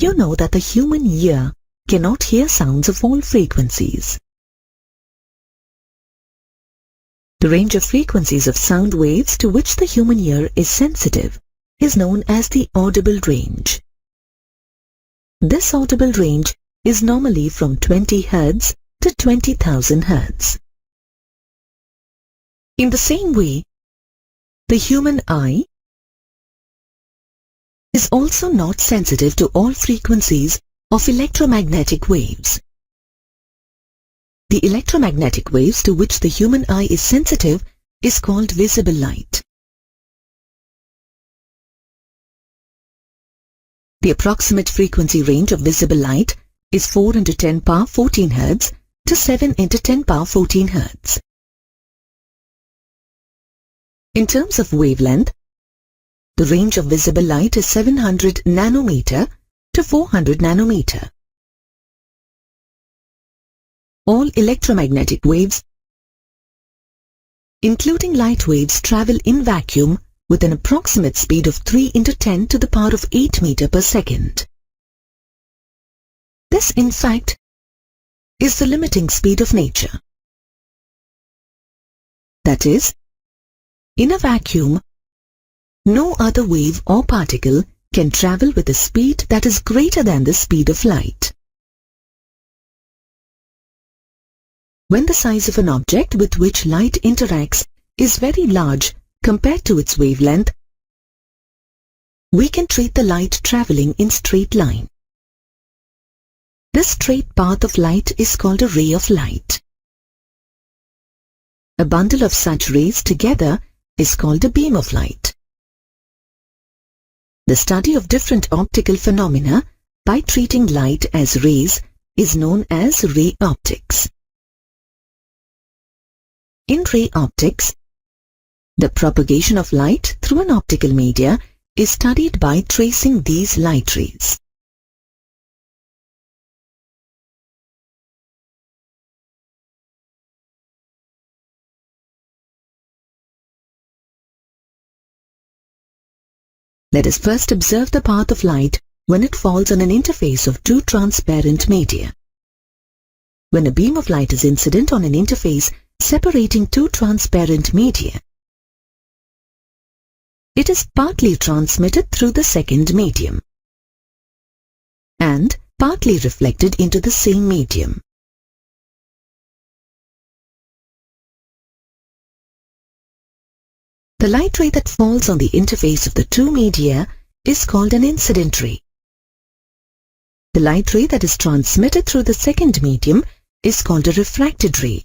You know that the human ear cannot hear sounds of all frequencies. The range of frequencies of sound waves to which the human ear is sensitive is known as the audible range. This audible range is normally from 20 Hz to 20,000 Hz. In the same way, the human eye is also not sensitive to all frequencies of electromagnetic waves. The electromagnetic waves to which the human eye is sensitive is called visible light. The approximate frequency range of visible light is 4 × 10⁻14 Hz to 7 × 10⁻14 Hz. In terms of wavelength, the range of visible light is 700 nanometer to 400 nanometer. All electromagnetic waves, including light waves, travel in vacuum with an approximate speed of 3 × 10⁸ meter per second. This, in fact, is the limiting speed of nature. That is, in a vacuum, no other wave or particle can travel with a speed that is greater than the speed of light. When the size of an object with which light interacts is very large compared to its wavelength, we can treat the light traveling in straight line. This straight path of light is called a ray of light. A bundle of such rays together is called a beam of light. The study of different optical phenomena by treating light as rays is known as ray optics. In ray optics, the propagation of light through an optical media is studied by tracing these light rays. Let us first observe the path of light when it falls on an interface of two transparent media. When a beam of light is incident on an interface separating two transparent media, it is partly transmitted through the second medium and partly reflected into the same medium. The light ray that falls on the interface of the two media is called an incident ray. The light ray that is transmitted through the second medium is called a refracted ray.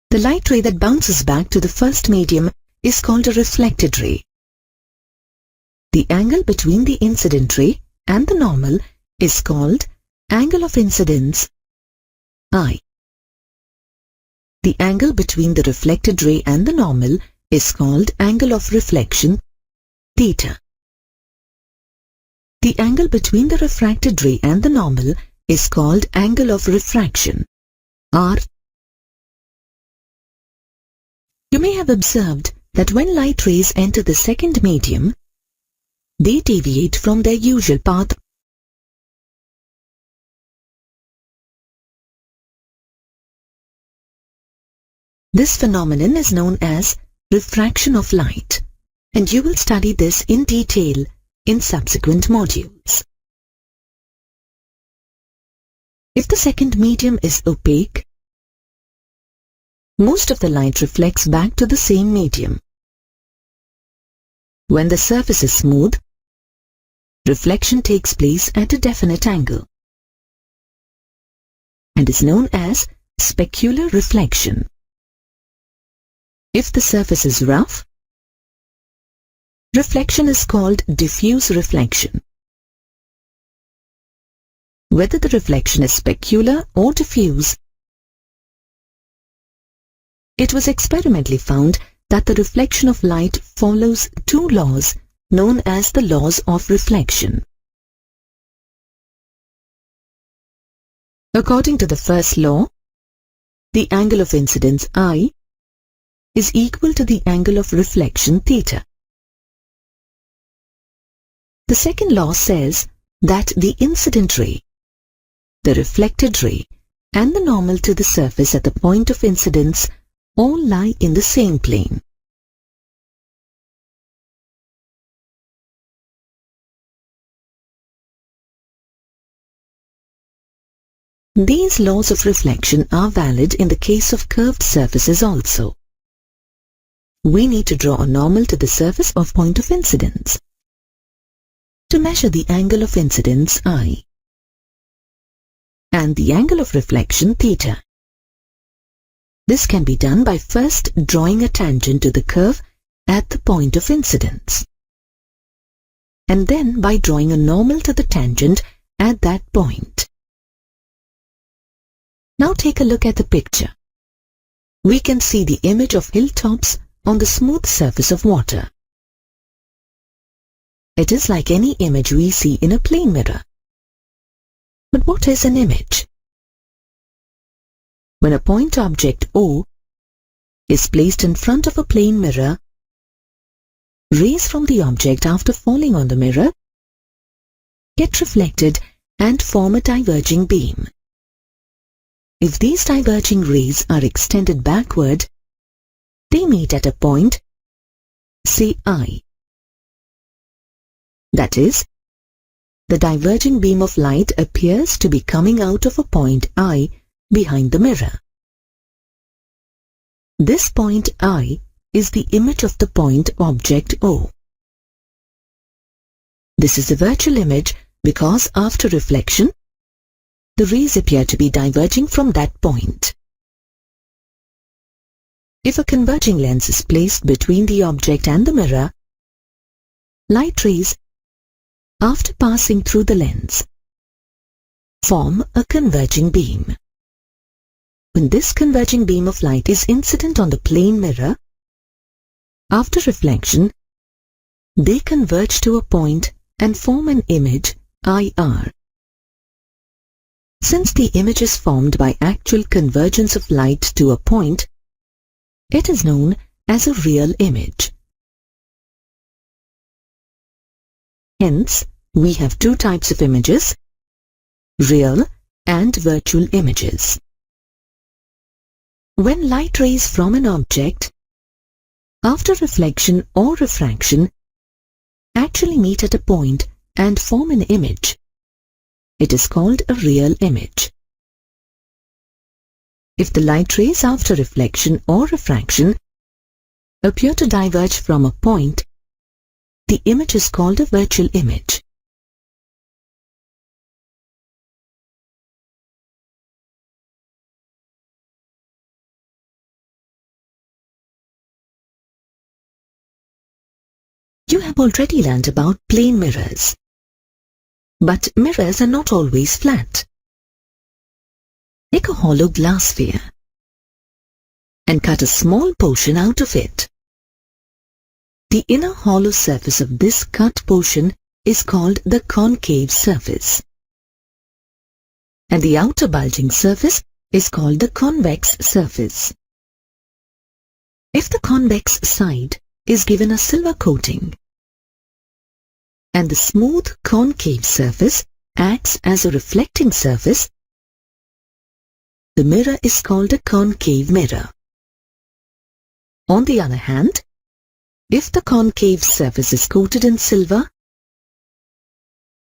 The light ray that bounces back to the first medium is called a reflected ray. The angle between the incident ray and the normal is called angle of incidence, I. The angle between the reflected ray and the normal is called angle of reflection, theta. The angle between the refracted ray and the normal is called angle of refraction, r. You may have observed that when light rays enter the second medium, they deviate from their usual path. This phenomenon is known as refraction of light, and you will study this in detail in subsequent modules. If the second medium is opaque, most of the light reflects back to the same medium. When the surface is smooth, reflection takes place at a definite angle and is known as specular reflection. If the surface is rough, reflection is called diffuse reflection. Whether the reflection is specular or diffuse, it was experimentally found that the reflection of light follows two laws known as the laws of reflection. According to the first law, the angle of incidence I is equal to the angle of reflection theta. The second law says that the incident ray, the reflected ray, and the normal to the surface at the point of incidence all lie in the same plane. These laws of reflection are valid in the case of curved surfaces also. We need to draw a normal to the surface of point of incidence. To measure the angle of incidence I and the angle of reflection theta. This can be done by first drawing a tangent to the curve at the point of incidence, and then by drawing a normal to the tangent at that point. Now take a look at the picture. We can see the image of hilltops on the smooth surface of water. It is like any image we see in a plane mirror. But what is an image? When a point object O is placed in front of a plane mirror, rays from the object after falling on the mirror get reflected and form a diverging beam. If these diverging rays are extended backward, they meet at a point, say I. That is, the diverging beam of light appears to be coming out of a point I behind the mirror. This point I is the image of the point object O. This is a virtual image because after reflection, the rays appear to be diverging from that point. If a converging lens is placed between the object and the mirror, light rays, after passing through the lens, form a converging beam. When this converging beam of light is incident on the plane mirror, after reflection, they converge to a point and form an image IR. Since the image is formed by actual convergence of light to a point, it is known as a real image. Hence, we have two types of images, real and virtual images. When light rays from an object, after reflection or refraction, actually meet at a point and form an image, it is called a real image. If the light rays after reflection or refraction appear to diverge from a point, the image is called a virtual image. You have already learned about plane mirrors. But mirrors are not always flat. Take a hollow glass sphere and cut a small portion out of it. The inner hollow surface of this cut portion is called the concave surface, and the outer bulging surface is called the convex surface. If the convex side is given a silver coating, and the smooth concave surface acts as a reflecting surface, the mirror is called a concave mirror. On the other hand, if the concave surface is coated in silver,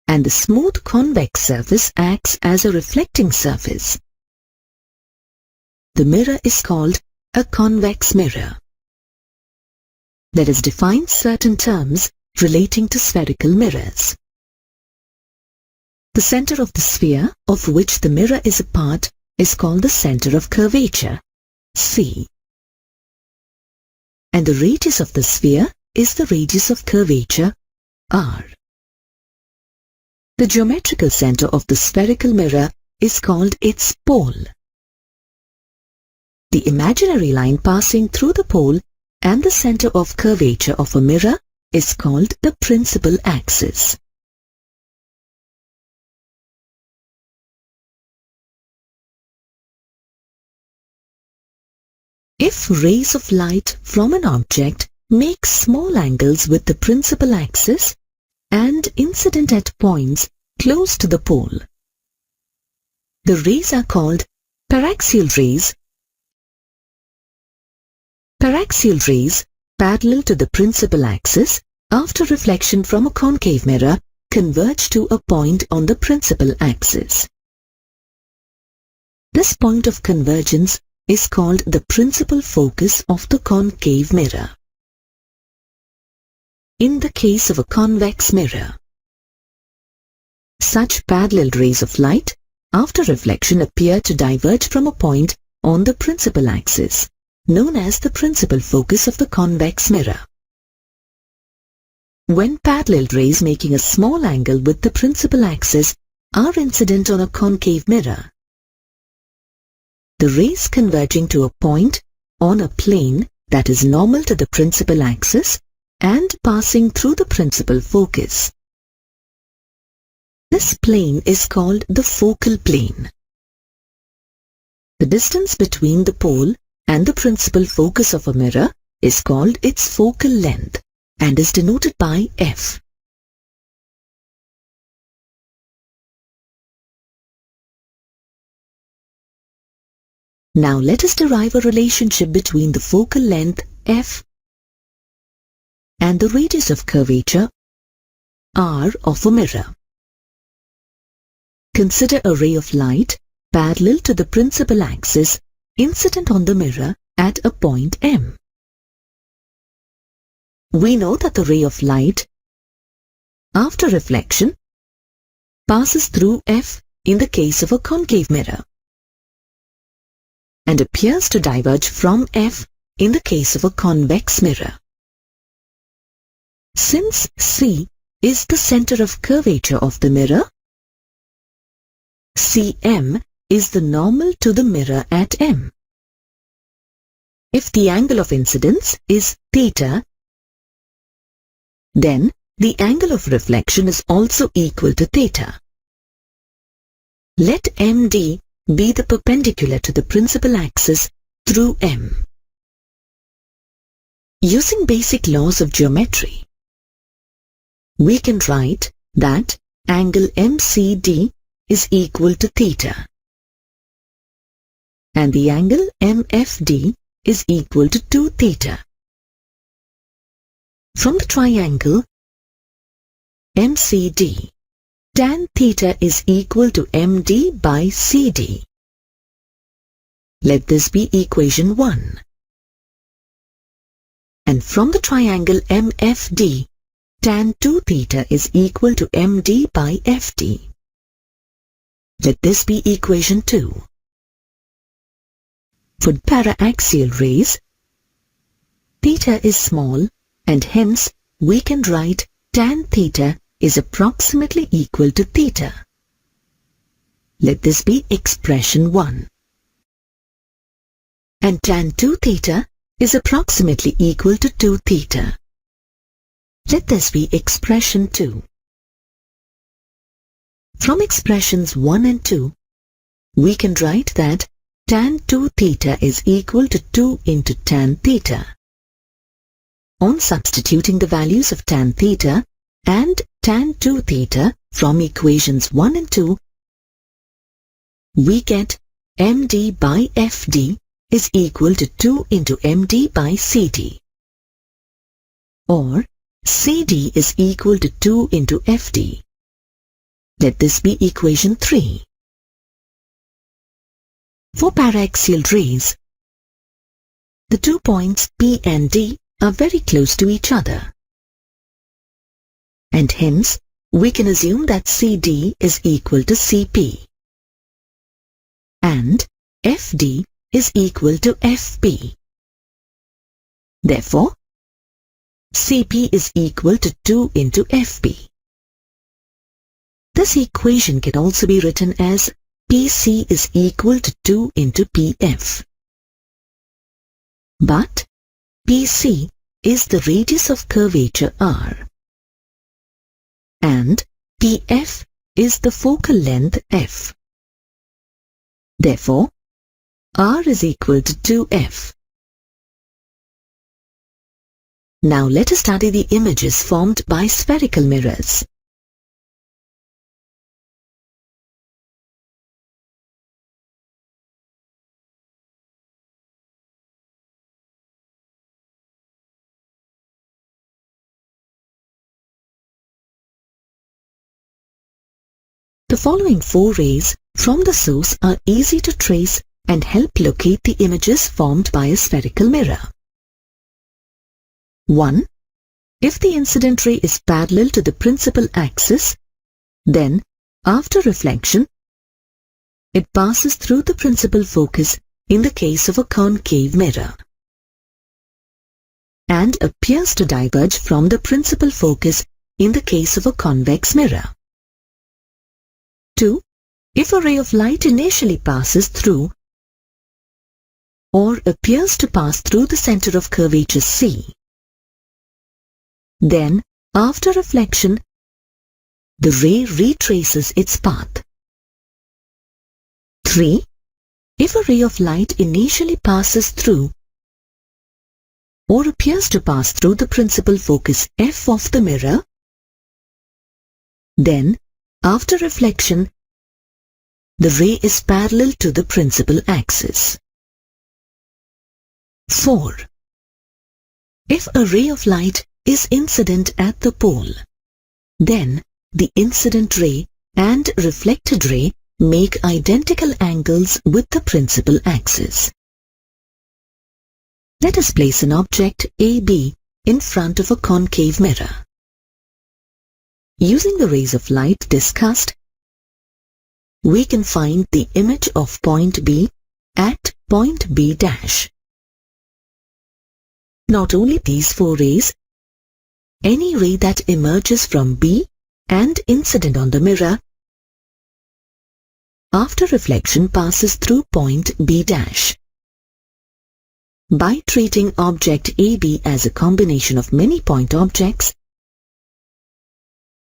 and the smooth convex surface acts as a reflecting surface, the mirror is called a convex mirror. Let us define certain terms relating to spherical mirrors. The center of the sphere of which the mirror is a part is called the center of curvature, C. And the radius of the sphere is the radius of curvature, R. The geometrical center of the spherical mirror is called its pole. The imaginary line passing through the pole and the center of curvature of a mirror is called the principal axis. If rays of light from an object make small angles with the principal axis and incident at points close to the pole. The rays are called paraxial rays. Paraxial rays, parallel to the principal axis, after reflection from a concave mirror, converge to a point on the principal axis. This point of convergence is called the principal focus of the concave mirror. In the case of a convex mirror, such parallel rays of light after reflection appear to diverge from a point on the principal axis, known as the principal focus of the convex mirror. When parallel rays making a small angle with the principal axis are incident on a concave mirror, the rays converging to a point on a plane that is normal to the principal axis and passing through the principal focus. This plane is called the focal plane. The distance between the pole and the principal focus of a mirror is called its focal length and is denoted by f. Now let us derive a relationship between the focal length f and the radius of curvature r of a mirror. Consider a ray of light parallel to the principal axis incident on the mirror at a point M. We know that the ray of light, after reflection, passes through F in the case of a concave mirror and appears to diverge from F in the case of a convex mirror. Since C is the center of curvature of the mirror, CM is the normal to the mirror at M. If the angle of incidence is theta, then the angle of reflection is also equal to theta. Let MD be the perpendicular to the principal axis through M. Using basic laws of geometry, we can write that angle MCD is equal to theta and the angle MFD is equal to 2 theta. From the triangle MCD, tan theta is equal to MD by CD. Let this be equation 1. And from the triangle MFD, tan 2 theta is equal to MD by FD. Let this be equation 2. For paraaxial rays, theta is small and hence we can write tan theta is approximately equal to theta. Let this be expression 1. And tan 2 theta is approximately equal to 2 theta. Let this be expression 2. From expressions 1 and 2, we can write that tan 2 theta is equal to 2 into tan theta. On substituting the values of tan theta and tan 2 theta from equations 1 and 2, we get MD by FD is equal to 2 into MD by CD. Or CD is equal to 2 into FD. Let this be equation 3. For paraxial rays, the 2 points P and D are very close to each other. And hence, we can assume that CD is equal to CP. And FD is equal to FP. Therefore, CP is equal to 2 into FP. This equation can also be written as PC is equal to 2 into PF. But PC is the radius of curvature R and PF is the focal length F. Therefore, R is equal to 2F. Now let us study the images formed by spherical mirrors. following 4 rays from the source are easy to trace and help locate the images formed by a spherical mirror. 1. If the incident ray is parallel to the principal axis, then, after reflection, it passes through the principal focus in the case of a concave mirror and appears to diverge from the principal focus in the case of a convex mirror. 2. If a ray of light initially passes through or appears to pass through the center of curvature C, then, after reflection, the ray retraces its path. 3. If a ray of light initially passes through or appears to pass through the principal focus F of the mirror, then, after reflection, the ray is parallel to the principal axis. 4. If a ray of light is incident at the pole, then the incident ray and reflected ray make identical angles with the principal axis. Let us place an object AB in front of a concave mirror. Using the rays of light discussed, we can find the image of point B at point B dash. Not only these 4 rays, any ray that emerges from B and incident on the mirror after reflection passes through point B dash. By treating object AB as a combination of many point objects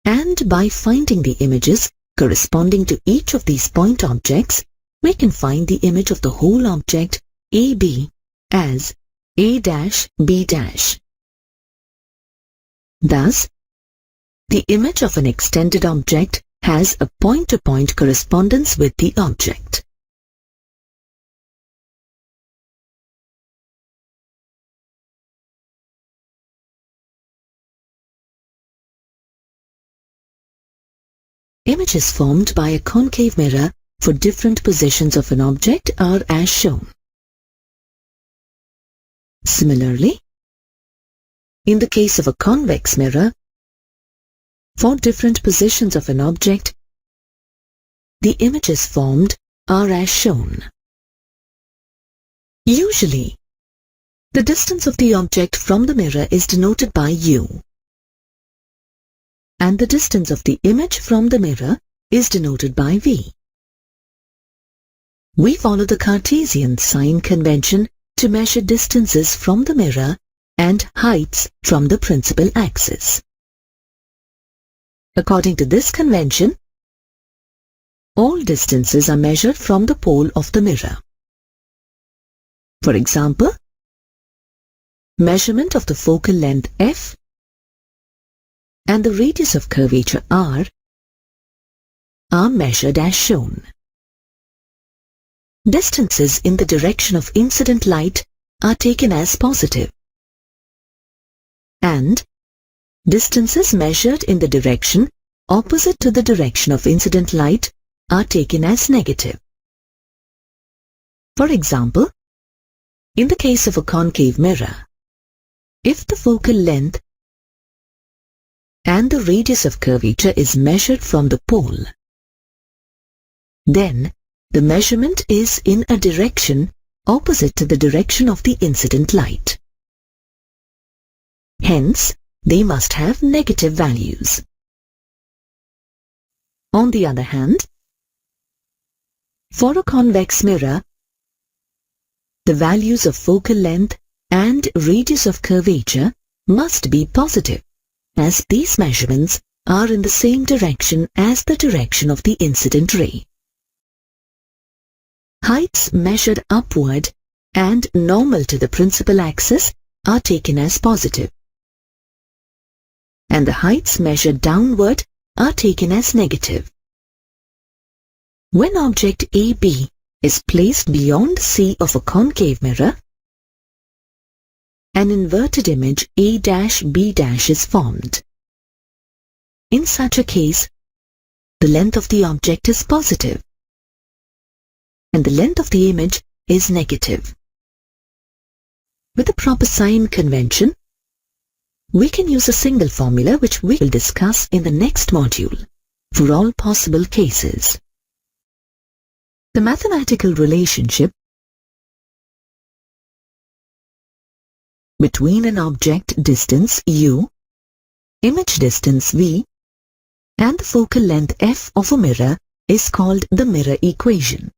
and by finding the images corresponding to each of these point objects, we can find the image of the whole object AB as A dash B dash. Thus, the image of an extended object has a point-to-point correspondence with the object. Images formed by a concave mirror for different positions of an object are as shown. Similarly, in the case of a convex mirror, for different positions of an object, the images formed are as shown. Usually, the distance of the object from the mirror is denoted by U, and the distance of the image from the mirror is denoted by V. We follow the Cartesian sign convention to measure distances from the mirror and heights from the principal axis. According to this convention, all distances are measured from the pole of the mirror. For example, measurement of the focal length F and the radius of curvature R are measured as shown. Distances in the direction of incident light are taken as positive, and distances measured in the direction opposite to the direction of incident light are taken as negative. For example, in the case of a concave mirror, if the focal length and the radius of curvature is measured from the pole, then the measurement is in a direction opposite to the direction of the incident light. Hence, they must have negative values. On the other hand, for a convex mirror, the values of focal length and radius of curvature must be positive, as these measurements are in the same direction as the direction of the incident ray. Heights measured upward and normal to the principal axis are taken as positive, and the heights measured downward are taken as negative. When object AB is placed beyond C of a concave mirror, an inverted image A dash B dash is formed. In such a case, the length of the object is positive and the length of the image is negative. With the proper sign convention, we can use a single formula which we will discuss in the next module for all possible cases. The mathematical relationship between an object distance u, image distance v, and the focal length f of a mirror is called the mirror equation.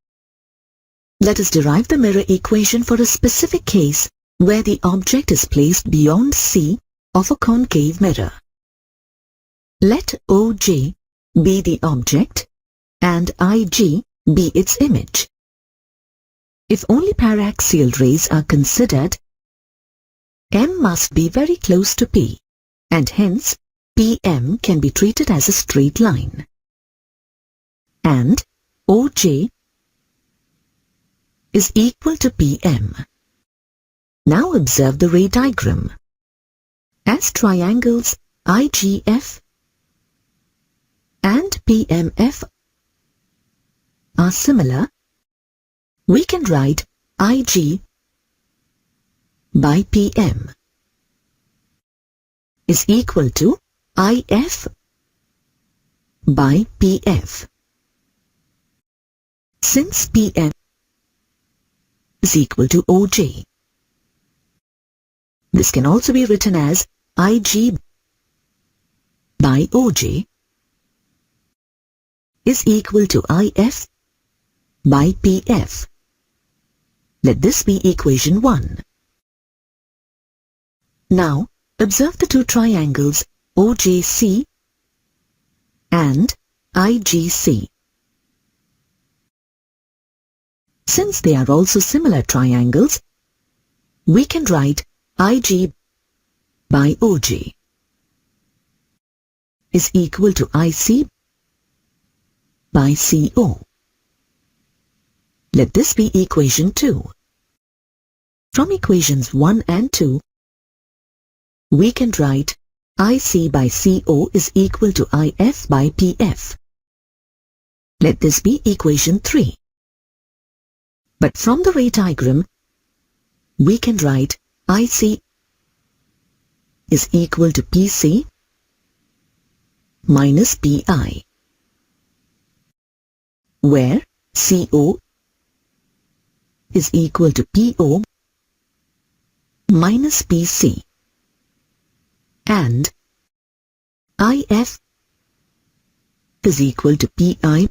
Let us derive the mirror equation for a specific case where the object is placed beyond C of a concave mirror. Let OJ be the object and IG be its image. If only paraxial rays are considered, M must be very close to P, and hence PM can be treated as a straight line. And OJ is equal to PM. Now observe the ray diagram. As triangles IGF and PMF are similar, we can write IG by PM is equal to IF by PF. Since PM is equal to OJ, this can also be written as IG by OJ is equal to IF by PF. Let this be equation 1. Now, observe the two triangles OJC and IGC. Since they are also similar triangles, we can write IG by OJ is equal to IC by CO. Let this be equation 2. From equations 1 and 2, we can write IC by CO is equal to IF by PF. Let this be equation 3. But from the ray diagram, we can write IC is equal to PC minus PI, where CO is equal to PO minus PC and IF is equal to PI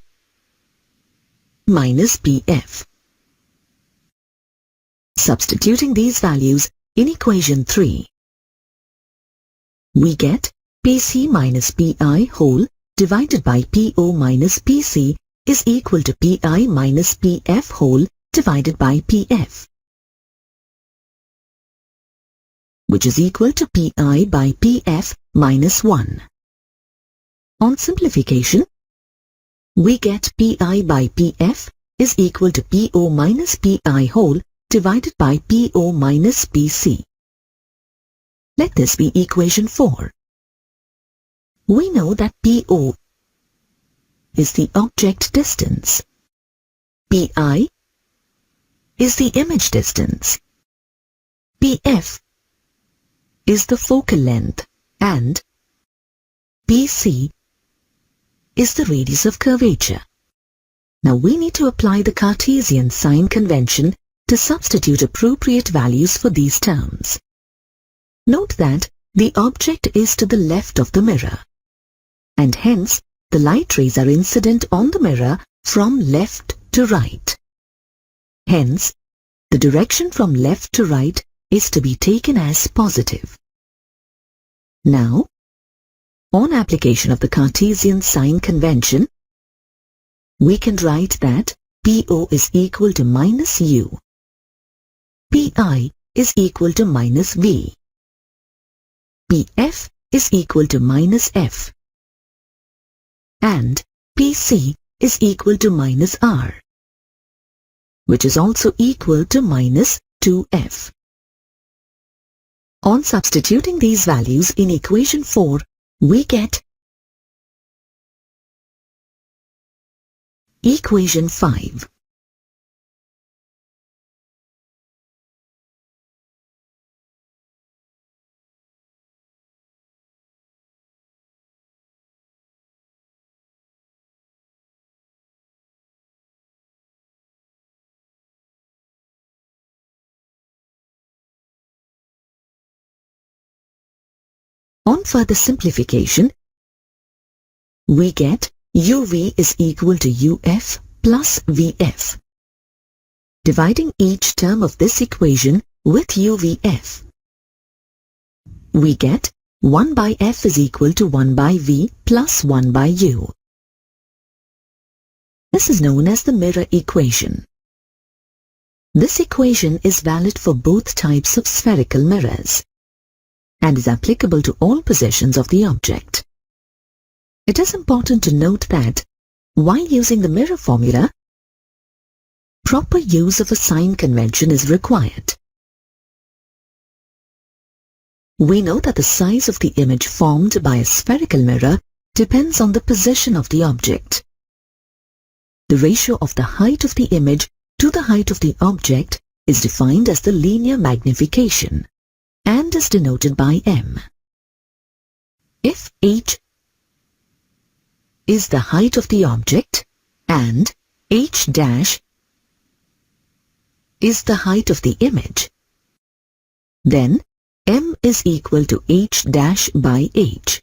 minus PF. Substituting these values in equation 3, we get PC minus PI whole divided by PO minus PC is equal to PI minus PF whole divided by PF, which is equal to PI by PF minus 1. On simplification, we get PI by PF is equal to PO minus PI whole divided by PO minus PC. Let this be equation 4. We know that PO is the object distance, PI is the image distance, PF is the focal length, and PC is the radius of curvature. Now we need to apply the Cartesian sign convention to substitute appropriate values for these terms. Note that the object is to the left of the mirror, and hence the light rays are incident on the mirror from left to right. Hence, the direction from left to right is to be taken as positive. Now, on application of the Cartesian sign convention, we can write that PO is equal to minus U, PI is equal to minus V, PF is equal to minus F, and PC is equal to minus R, which is also equal to minus 2F. On substituting these values in equation 4, we get Equation 5. On further simplification, we get UV is equal to UF plus VF. Dividing each term of this equation with UVF, we get 1 by F is equal to 1 by V plus 1 by U. This is known as the mirror equation. This equation is valid for both types of spherical mirrors and is applicable to all positions of the object. It is important to note that, while using the mirror formula, proper use of a sign convention is required. We know that the size of the image formed by a spherical mirror depends on the position of the object. The ratio of the height of the image to the height of the object is defined as the linear magnification and is denoted by m. If h is the height of the object and h dash is the height of the image, then m is equal to h dash by h.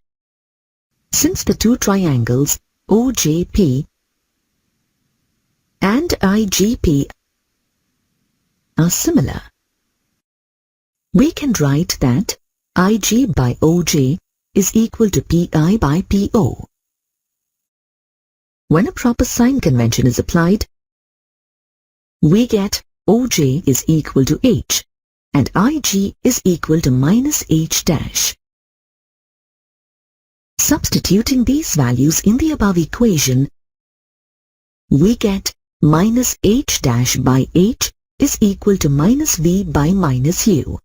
Since the two triangles OJP and IGP are similar, we can write that IG by OJ is equal to PI by PO. When a proper sign convention is applied, we get OJ is equal to H and IG is equal to minus H dash. Substituting these values in the above equation, we get minus H dash by H is equal to minus V by minus U.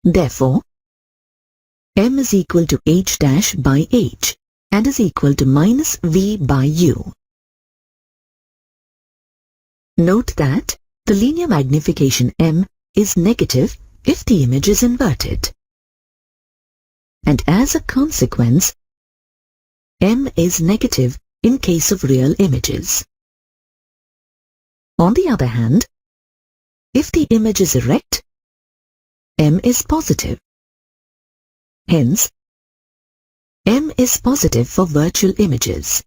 Therefore, m is equal to H dash by H and is equal to minus V by U. Note that the linear magnification m is negative if the image is inverted. And as a consequence, m is negative in case of real images. On the other hand, if the image is erect, m is positive. Hence, m is positive for virtual images.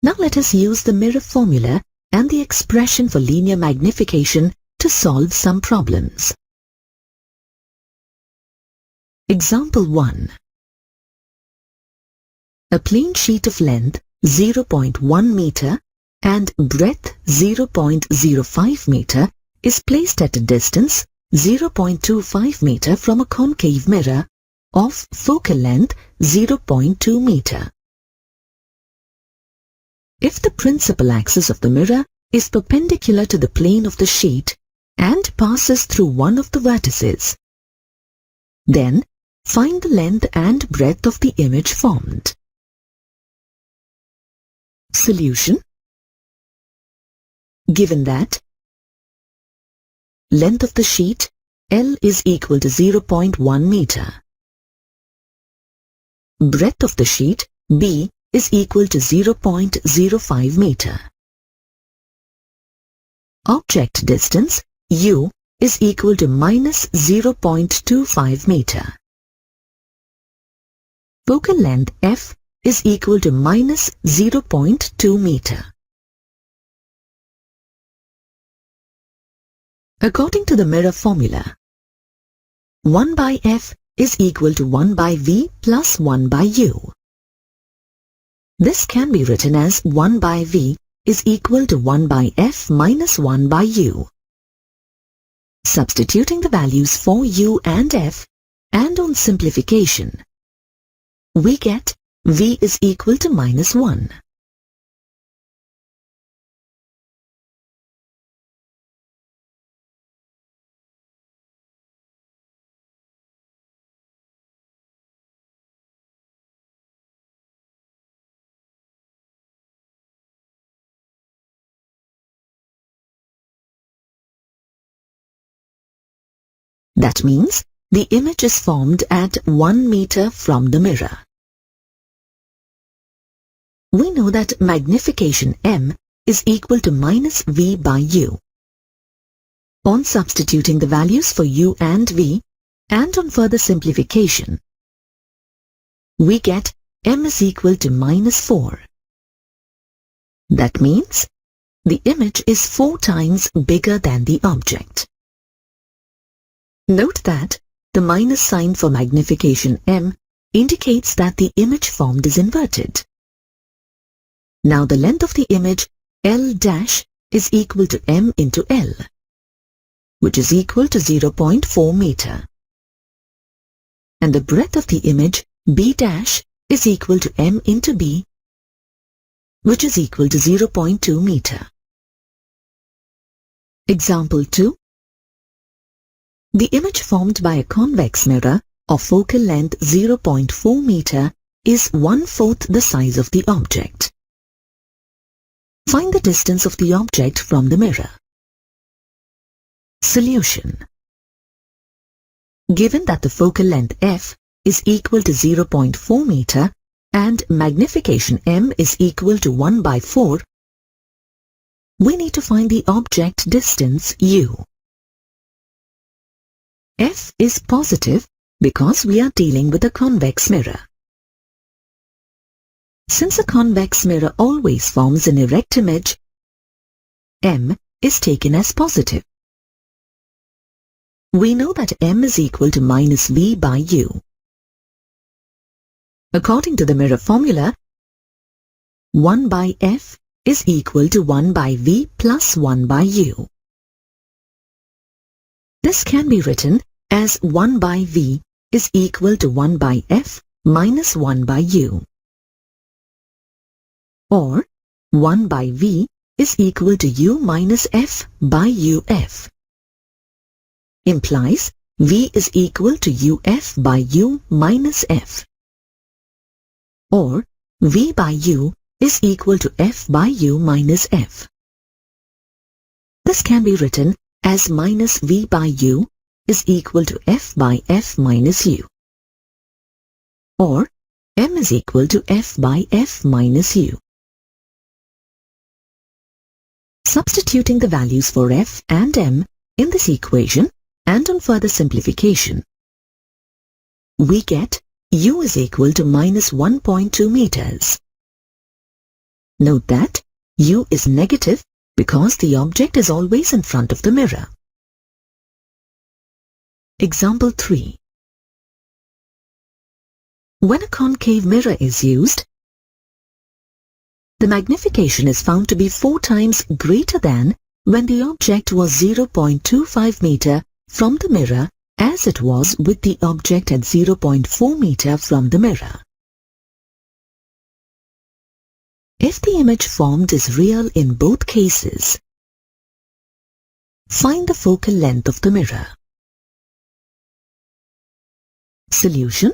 Now let us use the mirror formula and the expression for linear magnification to solve some problems. Example 1. A plane sheet of length 0.1 meter and breadth 0.05 meter is placed at a distance 0.25 meter from a concave mirror of focal length 0.2 meter. If the principal axis of the mirror is perpendicular to the plane of the sheet and passes through one of the vertices, then find the length and breadth of the image formed. Solution. Given that length of the sheet L is equal to 0.1 meter, breadth of the sheet B is equal to 0.05 meter, object distance U is equal to minus 0.25 meter, focal length F is equal to minus 0.2 meter. According to the mirror formula, 1 by F is equal to 1 by V plus 1 by U. This can be written as 1 by V is equal to 1 by F minus 1 by U. Substituting the values for U and F, and on simplification, we get V is equal to minus 1. That means the image is formed at 1 meter from the mirror. We know that magnification M is equal to minus V by U. On substituting the values for U and V, and on further simplification, we get M is equal to minus 4. That means the image is 4 times bigger than the object. Note that the minus sign for magnification M indicates that the image formed is inverted. Now the length of the image L' is equal to M into L, which is equal to 0.4 meter. And the breadth of the image B' is equal to M into B, which is equal to 0.2 meter. Example 2. The image formed by a convex mirror of focal length 0.4 meter is 1/4 the size of the object. Find the distance of the object from the mirror. Solution. Given that the focal length f is equal to 0.4 meter and magnification m is equal to 1/4, we need to find the object distance u. F is positive because we are dealing with a convex mirror. Since a convex mirror always forms an erect image, m is taken as positive. We know that m is equal to minus v by u. According to the mirror formula, 1 by f is equal to 1 by v plus 1 by u. This can be written as 1 by v is equal to 1 by f minus 1 by u. Or 1 by v is equal to u minus f by uf. Implies v is equal to uf by u minus f. Or v by u is equal to f by u minus f. This can be written as minus v by u is equal to f by f minus u. Or m is equal to f by f minus u. Substituting the values for f and m in this equation and on further simplification, we get u is equal to minus 1.2 meters. Note that u is negative because the object is always in front of the mirror. Example 3. When a concave mirror is used, the magnification is found to be 4 times greater than when the object was 0.25 meter from the mirror as it was with the object at 0.4 meter from the mirror. If the image formed is real in both cases, find the focal length of the mirror. Solution.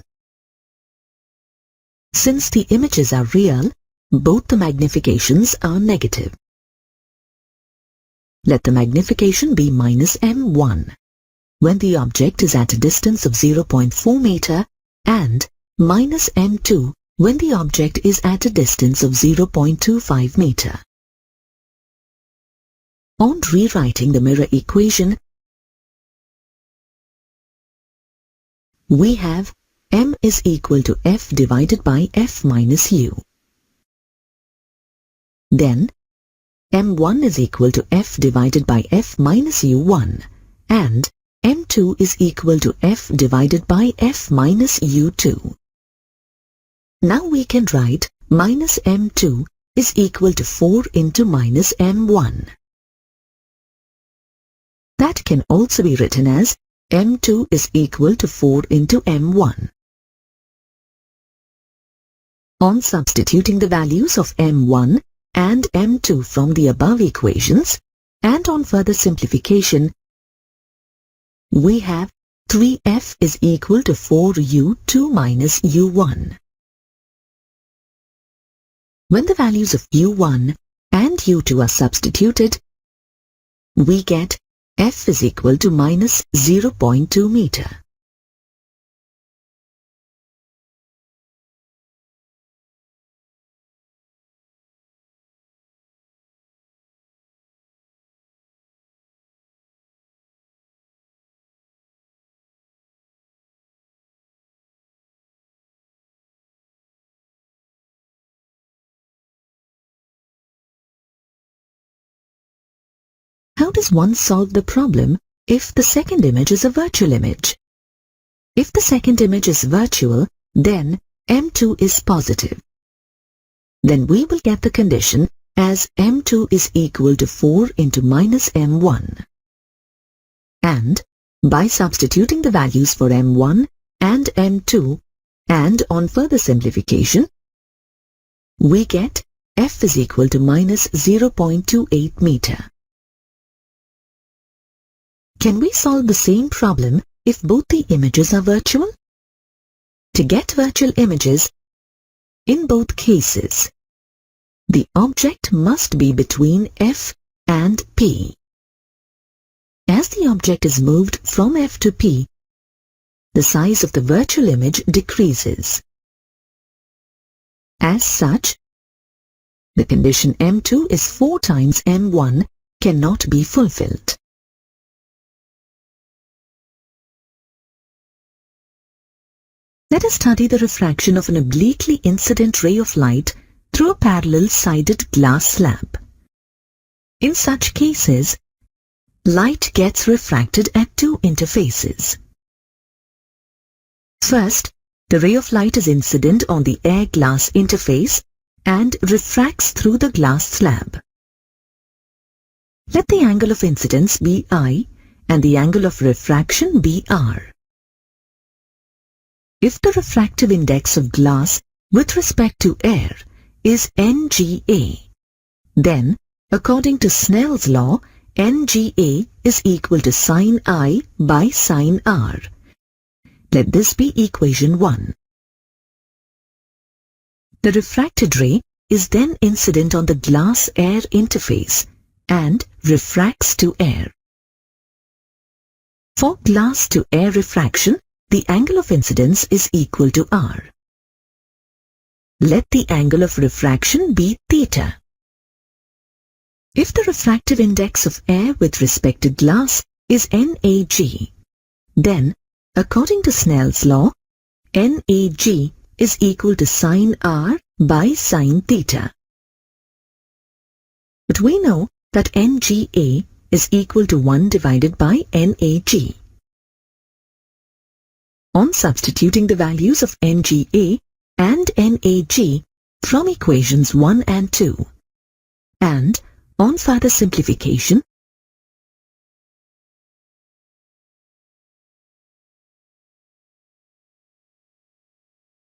Since the images are real, both the magnifications are negative. Let the magnification be minus m1 when the object is at a distance of 0.4 meter and minus m2 when the object is at a distance of 0.25 meter. On rewriting the mirror equation, we have m is equal to f divided by f minus u. Then, m1 is equal to f divided by f minus u1 and m2 is equal to f divided by f minus u2. Now we can write minus m2 is equal to 4 into minus m1. That can also be written as m2 is equal to 4 into m1. On substituting the values of m1 and m2 from the above equations and on further simplification, we have 3f is equal to 4u2 minus u1. When the values of u1 and u2 are substituted, we get f is equal to minus 0.2 meter. How does one solve the problem if the second image is a virtual image? If the second image is virtual, then M2 is positive. Then we will get the condition as M2 is equal to 4 into minus M1. And by substituting the values for M1 and M2 and on further simplification, we get f is equal to minus 0.28 meter. Can we solve the same problem if both the images are virtual? To get virtual images, in both cases, the object must be between F and P. As the object is moved from F to P, the size of the virtual image decreases. As such, the condition M2 is 4 times M1 cannot be fulfilled. Let us study the refraction of an obliquely incident ray of light through a parallel-sided glass slab. In such cases, light gets refracted at two interfaces. First, the ray of light is incident on the air-glass interface and refracts through the glass slab. Let the angle of incidence be I and the angle of refraction be R. If the refractive index of glass with respect to air is NGA, then, according to Snell's law, NGA is equal to sin I by sin R. Let this be equation 1. The refracted ray is then incident on the glass-air interface and refracts to air. For glass-to-air refraction, the angle of incidence is equal to R. Let the angle of refraction be theta. If the refractive index of air with respect to glass is NAG, then, according to Snell's law, NAG is equal to sin R by sin theta. But we know that NGA is equal to 1 divided by NAG. On substituting the values of NGA and NAG from equations 1 and 2, and on further simplification,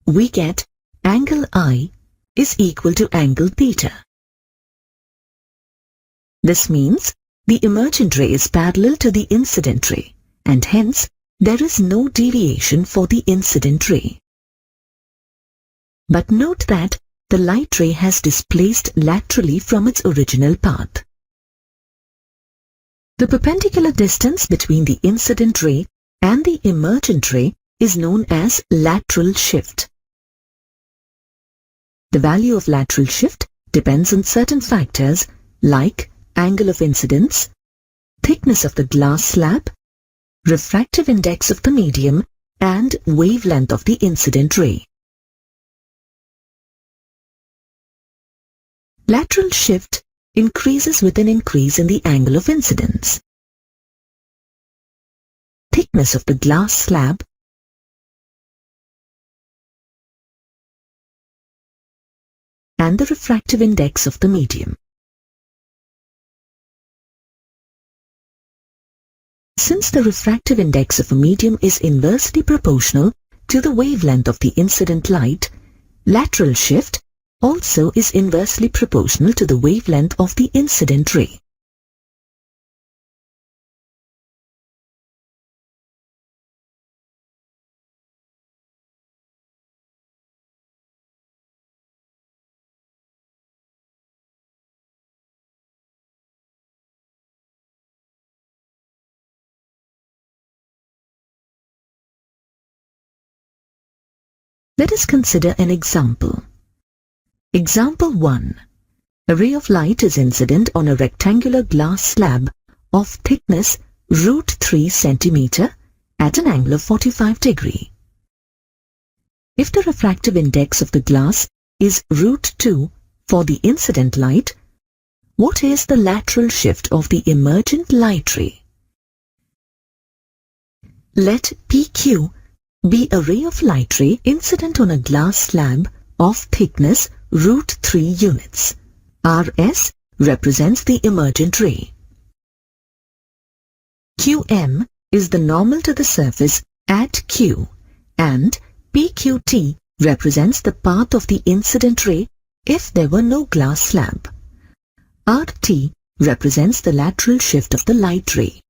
we get angle I is equal to angle theta. This means the emergent ray is parallel to the incident ray, and hence there is no deviation for the incident ray. But note that the light ray has displaced laterally from its original path. The perpendicular distance between the incident ray and the emergent ray is known as lateral shift. The value of lateral shift depends on certain factors like angle of incidence, thickness of the glass slab, refractive index of the medium, and wavelength of the incident ray. Lateral shift increases with an increase in the angle of incidence. Thickness of the glass slab and the refractive index of the medium. Since the refractive index of a medium is inversely proportional to the wavelength of the incident light, lateral shift also is inversely proportional to the wavelength of the incident ray. Let us consider an example. Example 1. A ray of light is incident on a rectangular glass slab of thickness √3 cm at an angle of 45 degrees. If the refractive index of the glass is √2 for the incident light, what is the lateral shift of the emergent light ray? Let PQ be a ray of light ray incident on a glass slab of thickness √3 units. RS represents the emergent ray. QM is the normal to the surface at Q, and PQT represents the path of the incident ray if there were no glass slab. RT represents the lateral shift of the light ray.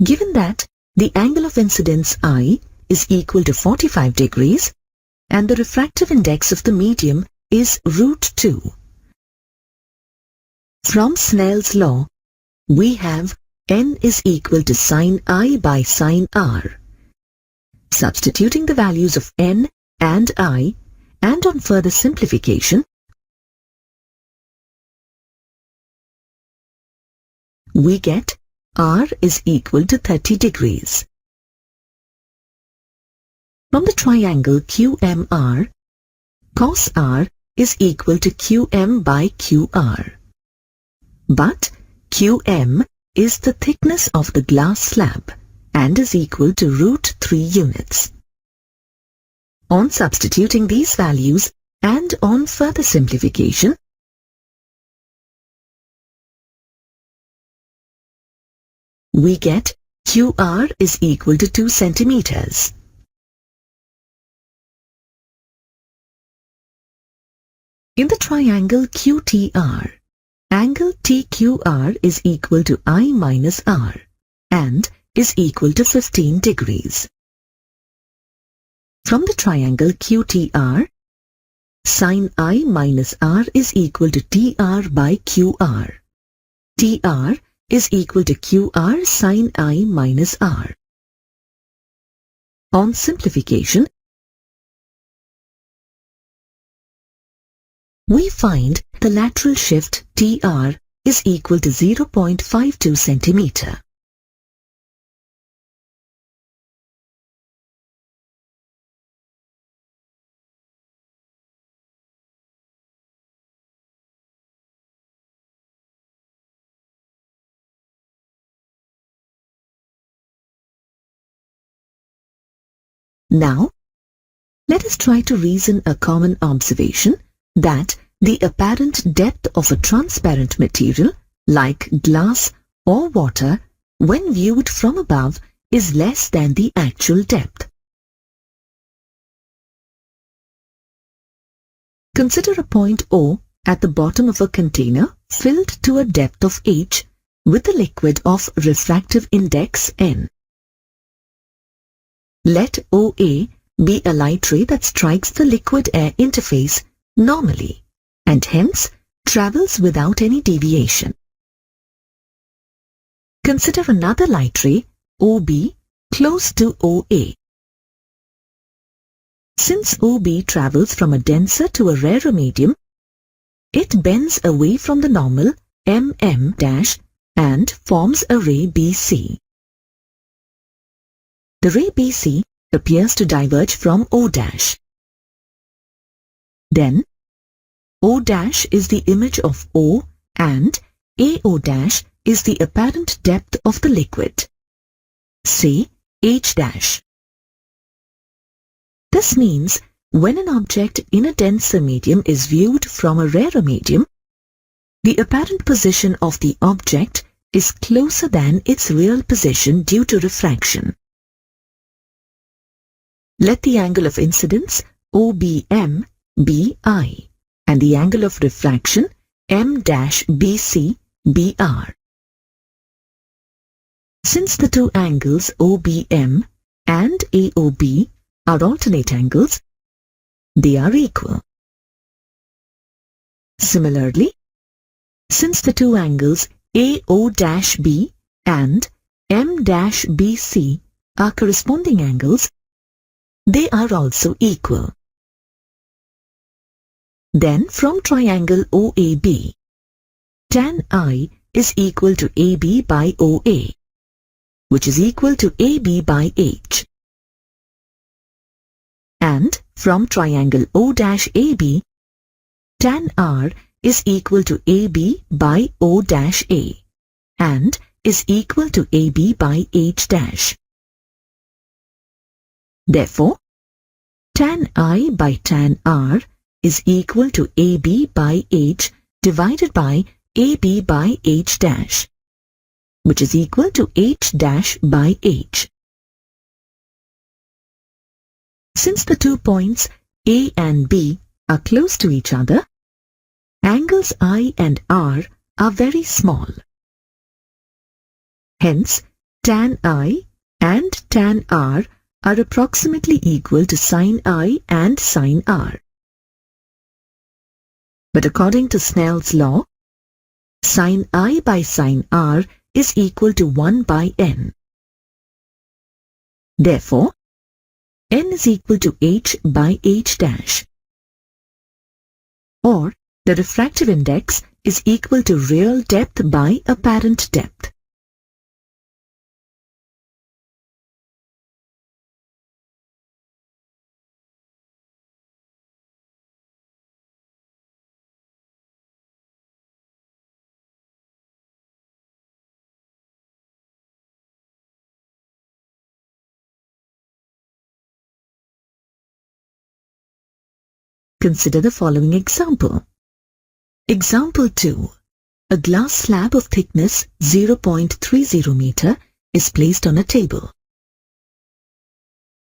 Given that the angle of incidence I is equal to 45 degrees and the refractive index of the medium is √2. From Snell's law, we have N is equal to sin I by sin R. Substituting the values of N and I, and on further simplification, we get R is equal to 30 degrees. From the triangle QMR, cos R is equal to QM by QR. But QM is the thickness of the glass slab and is equal to √3 units. On substituting these values and on further simplification, we get QR is equal to 2 centimeters. In the triangle QTR, angle TQR is equal to I minus R and is equal to 15 degrees. From the triangle QTR, sin I minus R is equal to TR by QR. TR is equal to QR sin I minus R. On simplification, we find the lateral shift TR is equal to 0.52 centimeter. Now, let us try to reason a common observation that the apparent depth of a transparent material like glass or water when viewed from above is less than the actual depth. Consider a point O at the bottom of a container filled to a depth of H with a liquid of refractive index N. Let OA be a light ray that strikes the liquid-air interface normally and hence travels without any deviation. Consider another light ray, OB, close to OA. Since OB travels from a denser to a rarer medium, it bends away from the normal MM' and forms a ray BC. The ray BC appears to diverge from O'. Then, O' is the image of O and AO' is the apparent depth of the liquid. Say H'. This means when an object in a denser medium is viewed from a rarer medium, the apparent position of the object is closer than its real position due to refraction. Let the angle of incidence OBM be I and the angle of refraction M'(BC) be R. Since the two angles OBM and AOB are alternate angles, they are equal. Similarly, since the two angles AO'(B) and M'(BC) are corresponding angles, they are also equal. Then from triangle OAB, tan I is equal to AB by OA, which is equal to AB by H. And from triangle O'AB, tan R is equal to AB by O'A and is equal to AB by H'. Therefore, tan I by tan R is equal to AB by H divided by AB by H', which is equal to H' by H. Since the 2 points A and B are close to each other, angles I and R are very small. Hence, tan I and tan R are approximately equal to sin I and sin R. But according to Snell's law, sin I by sin R is equal to 1 by n. Therefore, n is equal to H by H'. Or, the refractive index is equal to real depth by apparent depth. Consider the following example. Example 2. A glass slab of thickness 0.30 meter is placed on a table.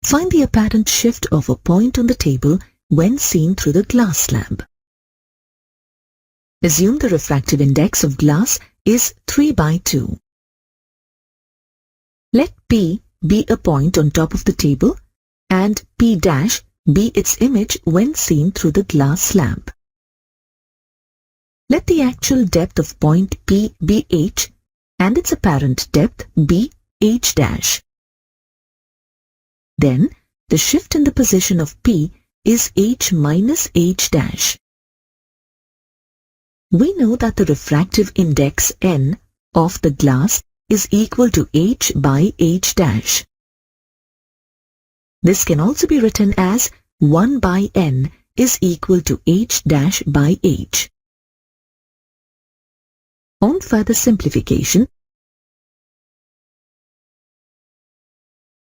Find the apparent shift of a point on the table when seen through the glass slab. Assume the refractive index of glass is 3 by 2. Let P be a point on top of the table and P' be its image when seen through the glass slab. Let the actual depth of point P be H and its apparent depth be H'. Then, the shift in the position of P is H minus H'. We know that the refractive index N of the glass is equal to H by H'. This can also be written as 1 by N is equal to H' by H. On further simplification,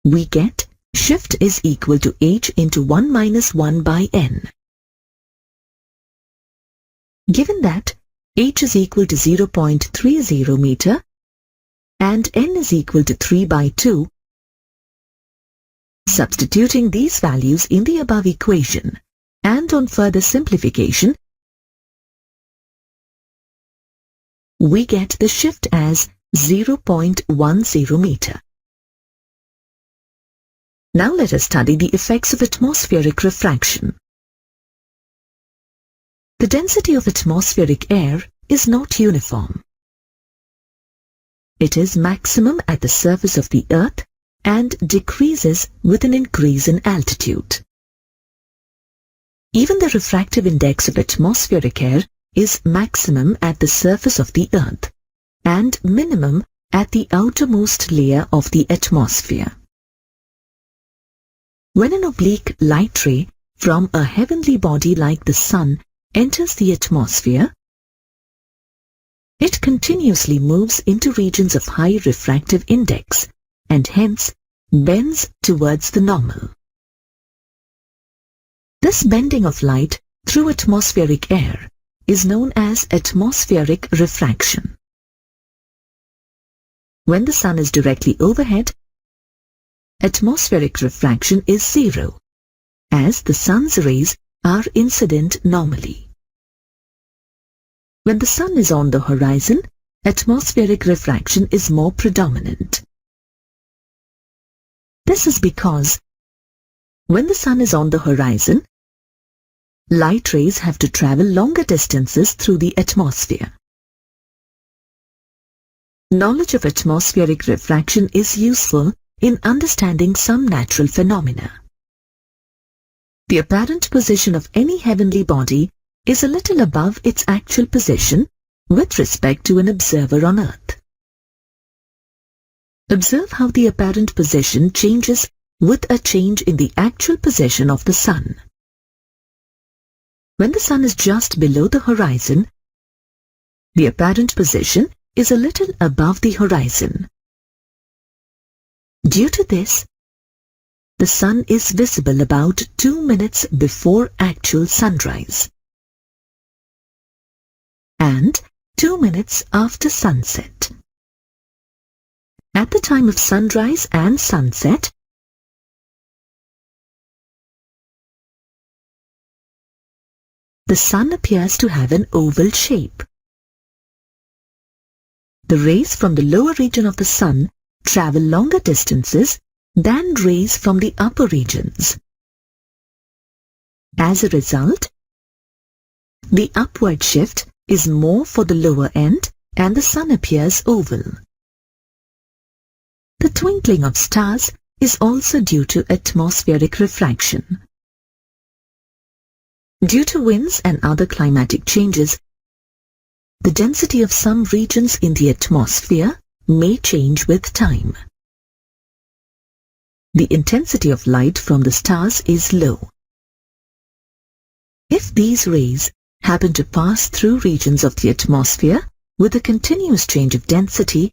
we get shift is equal to H into 1 minus 1 by N. Given that H is equal to 0.30 meter and N is equal to 3 by 2, substituting these values in the above equation and on further simplification, we get the shift as 0.10 meter. Now let us study the effects of atmospheric refraction. The density of atmospheric air is not uniform. It is maximum at the surface of the Earth and decreases with an increase in altitude. Even the refractive index of atmospheric air is maximum at the surface of the Earth and minimum at the outermost layer of the atmosphere. When an oblique light ray from a heavenly body like the Sun enters the atmosphere, it continuously moves into regions of high refractive index and hence bends towards the normal. This bending of light through atmospheric air is known as atmospheric refraction. When the Sun is directly overhead, atmospheric refraction is 0, as the Sun's rays are incident normally. When the Sun is on the horizon, atmospheric refraction is more predominant. This is because when the Sun is on the horizon, light rays have to travel longer distances through the atmosphere. Knowledge of atmospheric refraction is useful in understanding some natural phenomena. The apparent position of any heavenly body is a little above its actual position with respect to an observer on Earth. Observe how the apparent position changes with a change in the actual position of the Sun. When the Sun is just below the horizon, the apparent position is a little above the horizon. Due to this, the Sun is visible about 2 minutes before actual sunrise and 2 minutes after sunset. At the time of sunrise and sunset, the Sun appears to have an oval shape. The rays from the lower region of the Sun travel longer distances than rays from the upper regions. As a result, the upward shift is more for the lower end and the Sun appears oval. The twinkling of stars is also due to atmospheric refraction. Due to winds and other climatic changes, the density of some regions in the atmosphere may change with time. The intensity of light from the stars is low. If these rays happen to pass through regions of the atmosphere with a continuous change of density,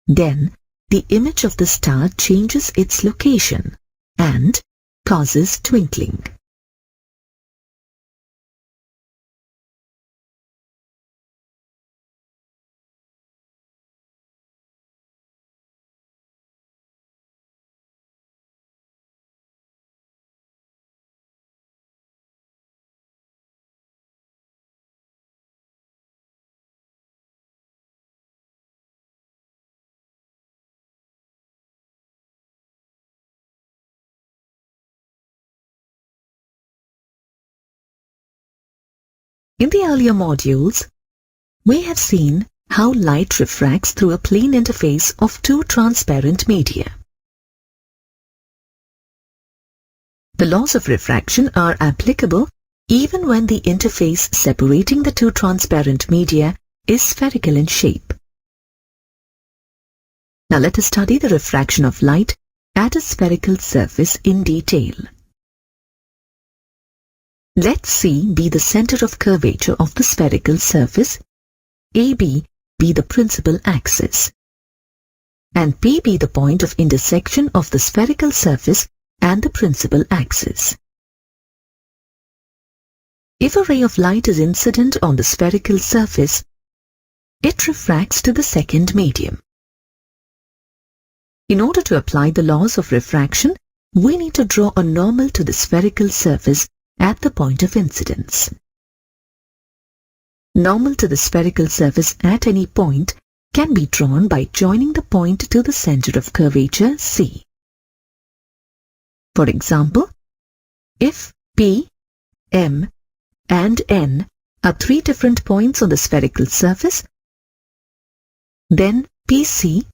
then the image of the star changes its location and causes twinkling. In the earlier modules, we have seen how light refracts through a plane interface of two transparent media. The laws of refraction are applicable even when the interface separating the two transparent media is spherical in shape. Now let us study the refraction of light at a spherical surface in detail. Let C be the center of curvature of the spherical surface, AB be the principal axis, and P be the point of intersection of the spherical surface and the principal axis. If a ray of light is incident on the spherical surface, it refracts to the second medium. In order to apply the laws of refraction, we need to draw a normal to the spherical surface at the point of incidence. Normal to the spherical surface at any point can be drawn by joining the point to the center of curvature C. For example, if P, M, and N are three different points on the spherical surface, then PC,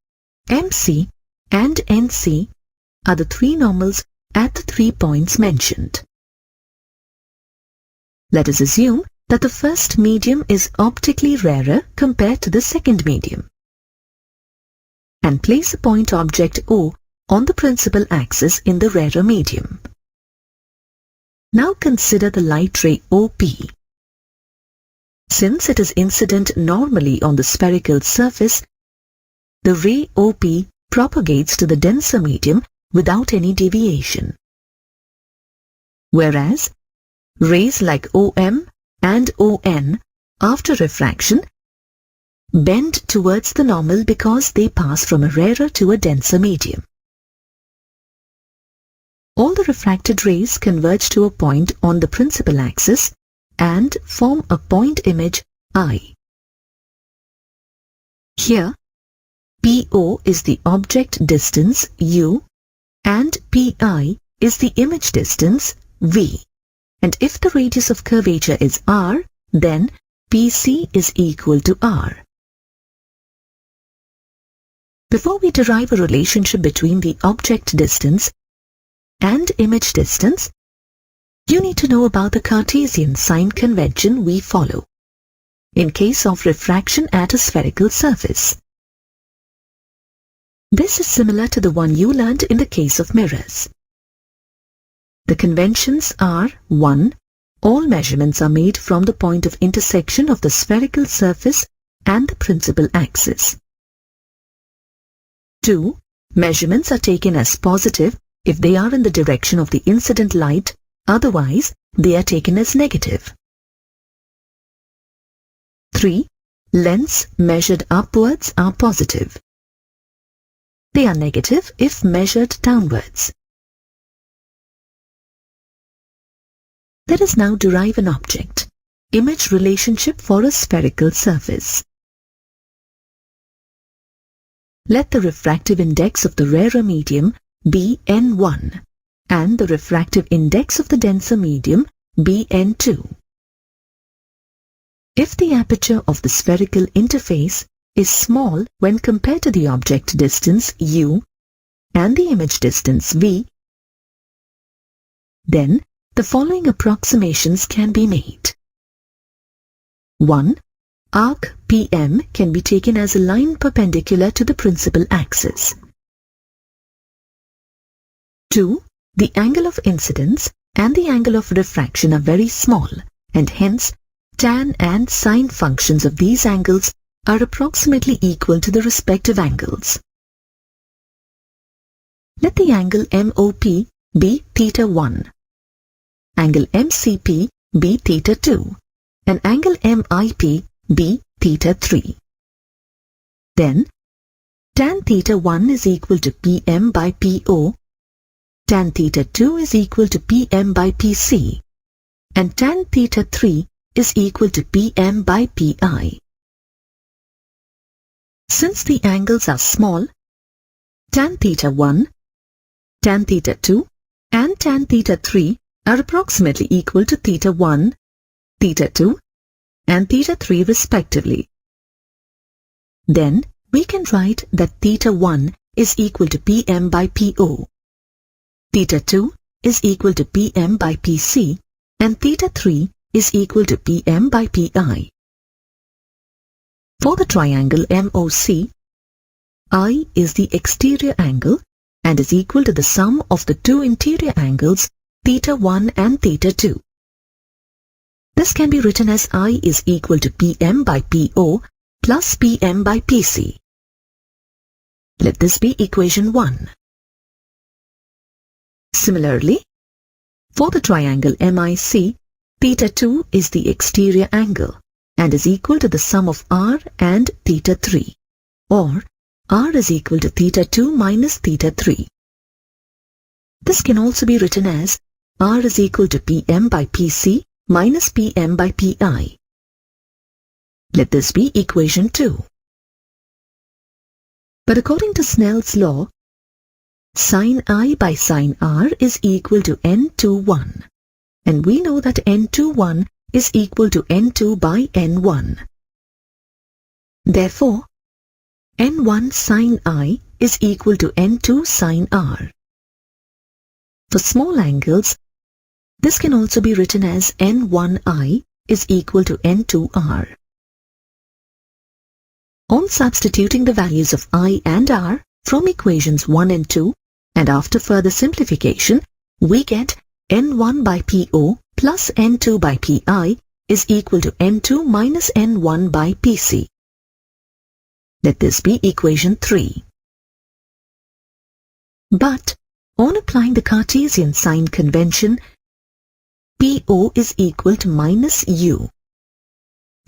MC, and NC are the three normals at the 3 points mentioned. Let us assume that the first medium is optically rarer compared to the second medium, and place a point object O on the principal axis in the rarer medium. Now consider the light ray OP. Since it is incident normally on the spherical surface, the ray OP propagates to the denser medium without any deviation. Whereas, rays like OM and ON, after refraction, bend towards the normal because they pass from a rarer to a denser medium. All the refracted rays converge to a point on the principal axis and form a point image I. Here, PO is the object distance U and PI is the image distance V. And if the radius of curvature is R, then PC is equal to R. Before we derive a relationship between the object distance and image distance, You need to know about the Cartesian sign convention we follow in case of refraction at a spherical surface. This is similar to the one you learned in the case of mirrors. The conventions are: 1. All measurements are made from the point of intersection of the spherical surface and the principal axis. 2. Measurements are taken as positive if they are in the direction of the incident light, otherwise they are taken as negative. 3. Lengths measured upwards are positive. They are negative if measured downwards. Let us now derive an object-image relationship for a spherical surface. Let the refractive index of the rarer medium be N1 and the refractive index of the denser medium be N2. If the aperture of the spherical interface is small when compared to the object distance u and the image distance v, then the following approximations can be made. 1. Arc PM can be taken as a line perpendicular to the principal axis. 2. The angle of incidence and the angle of refraction are very small, and hence tan and sine functions of these angles are approximately equal to the respective angles. Let the angle MOP be theta 1, angle MCP be theta 2, and angle MIP be theta 3. Then, tan theta 1 is equal to PM by PO, tan theta 2 is equal to PM by PC, and tan theta 3 is equal to PM by PI. Since the angles are small, tan theta 1, tan theta 2, and tan theta 3 are approximately equal to theta 1, theta 2, and theta 3 respectively. Then we can write that theta 1 is equal to PM by PO, theta 2 is equal to PM by PC, and theta 3 is equal to PM by PI. For the triangle MOC, I is the exterior angle and is equal to the sum of the two interior angles theta 1 and theta 2. This can be written as I is equal to PM by PO plus PM by PC. Let this be equation 1. Similarly, for the triangle MIC, theta 2 is the exterior angle and is equal to the sum of R and theta 3, or R is equal to theta 2 minus theta 3. This can also be written as R is equal to PM by PC minus PM by PI. Let this be equation 2. But according to Snell's law, sin I by sin R is equal to N21, and we know that N21 is equal to N2 by N1. Therefore, N1 sin I is equal to N2 sin R. For small angles, this can also be written as N1I is equal to N2R. On substituting the values of I and R from equations 1 and 2, and after further simplification, we get N1 by PO plus N2 by PI is equal to N2 minus N1 by PC. Let this be equation 3. But, on applying the Cartesian sign convention, PO is equal to minus U,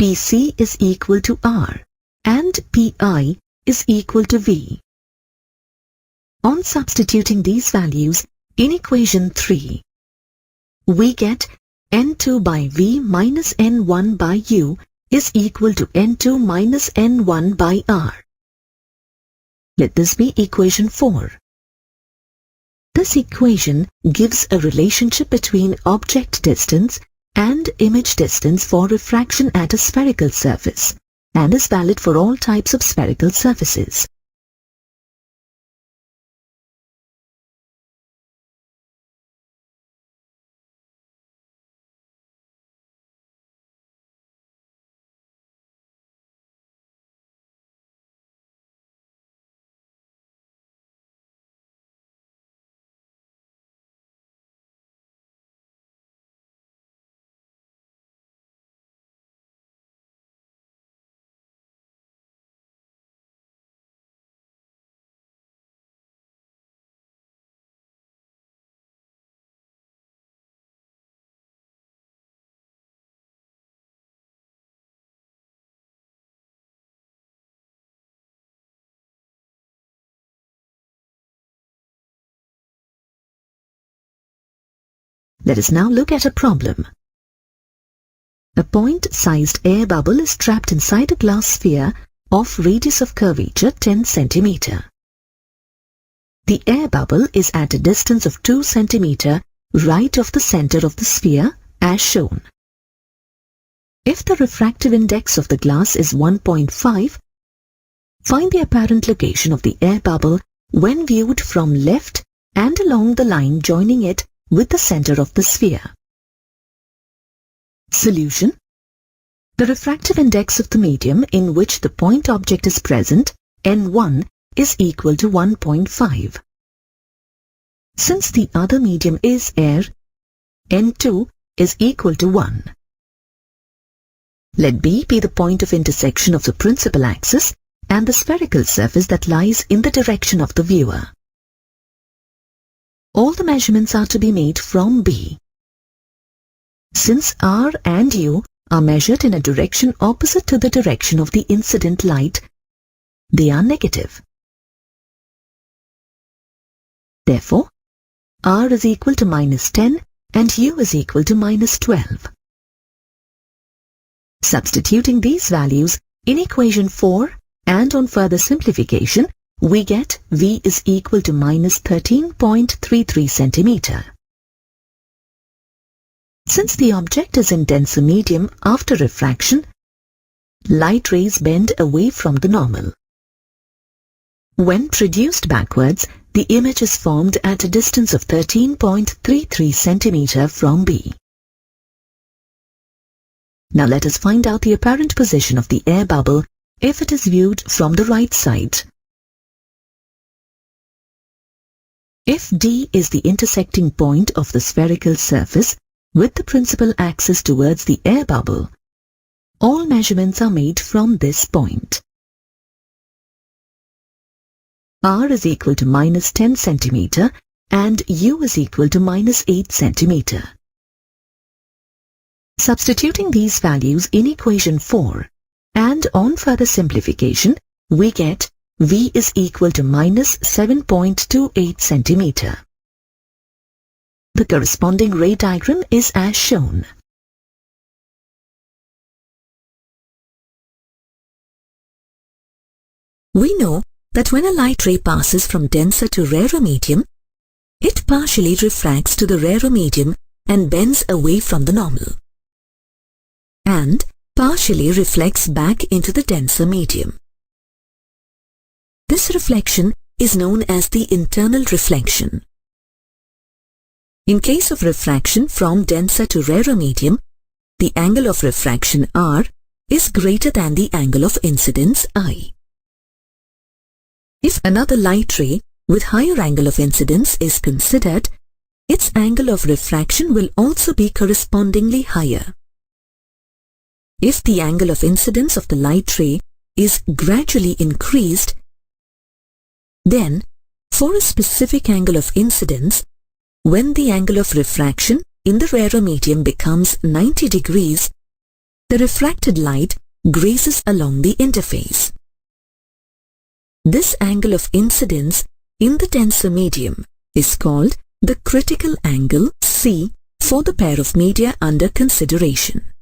PC is equal to R, and PI is equal to V. On substituting these values in equation 3, we get N2 by V minus N1 by U is equal to N2 minus N1 by R. Let this be equation 4. This equation gives a relationship between object distance and image distance for refraction at a spherical surface and is valid for all types of spherical surfaces. Let us now look at a problem. A point-sized air bubble is trapped inside a glass sphere of radius of curvature 10 cm. The air bubble is at a distance of 2 cm right of the center of the sphere as shown. If the refractive index of the glass is 1.5, find the apparent location of the air bubble when viewed from left and along the line joining it with the center of the sphere. Solution. The refractive index of the medium in which the point object is present, N1, is equal to 1.5. Since the other medium is air, N2 is equal to 1. Let B be the point of intersection of the principal axis and the spherical surface that lies in the direction of the viewer. All the measurements are to be made from B. Since R and U are measured in a direction opposite to the direction of the incident light, they are negative. Therefore, R is equal to -10 and U is equal to -12. Substituting these values in equation 4 and on further simplification, we get V is equal to -13.33 cm. Since the object is in denser medium after refraction, light rays bend away from the normal. When produced backwards, the image is formed at a distance of 13.33 cm from B. Now let us find out the apparent position of the air bubble if it is viewed from the right side. If D is the intersecting point of the spherical surface with the principal axis towards the air bubble, all measurements are made from this point. R is equal to -10 cm and U is equal to -8 cm. Substituting these values in equation 4 and on further simplification, we get V is equal to -7.28 cm. The corresponding ray diagram is as shown. We know that when a light ray passes from denser to rarer medium, it partially refracts to the rarer medium and bends away from the normal, and partially reflects back into the denser medium. This reflection is known as the internal reflection. In case of refraction from denser to rarer medium, the angle of refraction R is greater than the angle of incidence I. If another light ray with higher angle of incidence is considered, its angle of refraction will also be correspondingly higher. If the angle of incidence of the light ray is gradually increased, then, for a specific angle of incidence, when the angle of refraction in the rarer medium becomes 90 degrees, the refracted light grazes along the interface. This angle of incidence in the denser medium is called the critical angle C for the pair of media under consideration.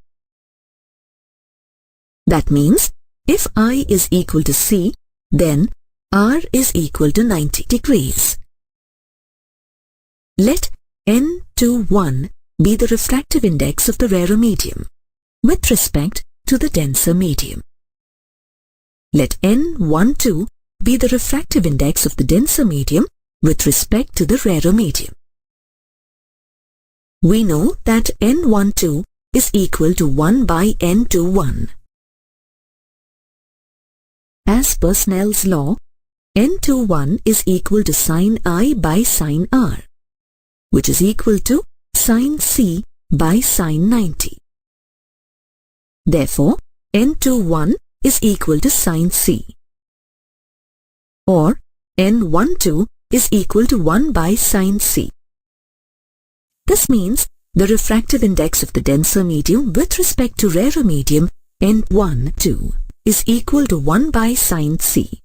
That means, if I is equal to C, then R is equal to 90 degrees. Let N21 be the refractive index of the rarer medium with respect to the denser medium. Let N12 be the refractive index of the denser medium with respect to the rarer medium. We know that N12 is equal to 1 by N21. As per Snell's law, N21 is equal to sin I by sin R, which is equal to sin C by sin 90. Therefore, N21 is equal to sin C, or N12 is equal to 1 by sin C. This means the refractive index of the denser medium with respect to rarer medium N12 is equal to 1 by sin C.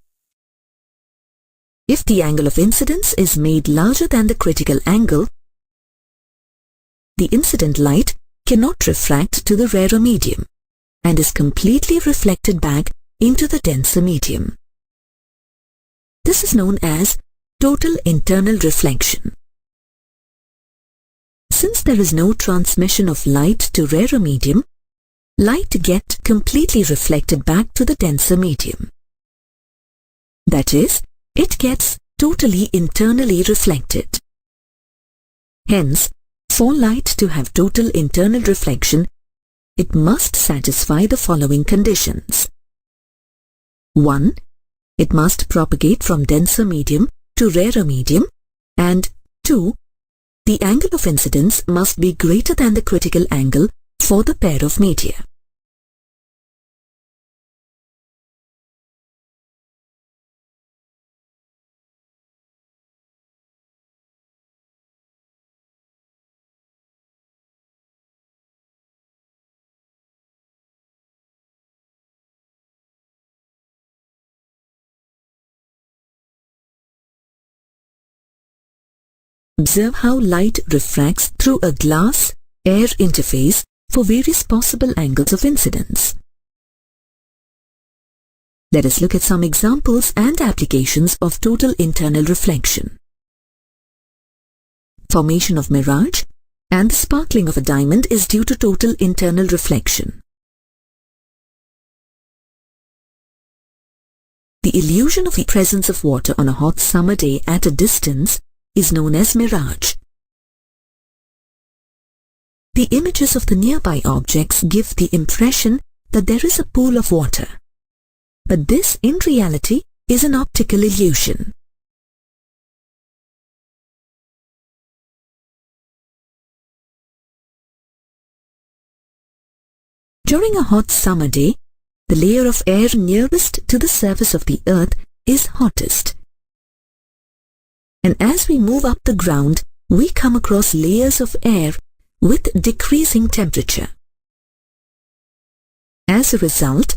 If the angle of incidence is made larger than the critical angle, the incident light cannot refract to the rarer medium and is completely reflected back into the denser medium. This is known as total internal reflection. Since there is no transmission of light to rarer medium, light gets completely reflected back to the denser medium. That is, it gets totally internally reflected. Hence, for light to have total internal reflection, it must satisfy the following conditions. 1. It must propagate from denser medium to rarer medium, and 2. The angle of incidence must be greater than the critical angle for the pair of media. Observe how light refracts through a glass-air interface for various possible angles of incidence. Let us look at some examples and applications of total internal reflection. Formation of mirage and the sparkling of a diamond is due to total internal reflection. The illusion of the presence of water on a hot summer day at a distance is known as mirage. The images of the nearby objects give the impression that there is a pool of water, but this in reality is an optical illusion. During a hot summer day, the layer of air nearest to the surface of the earth is hottest. And as we move up the ground, we come across layers of air with decreasing temperature. As a result,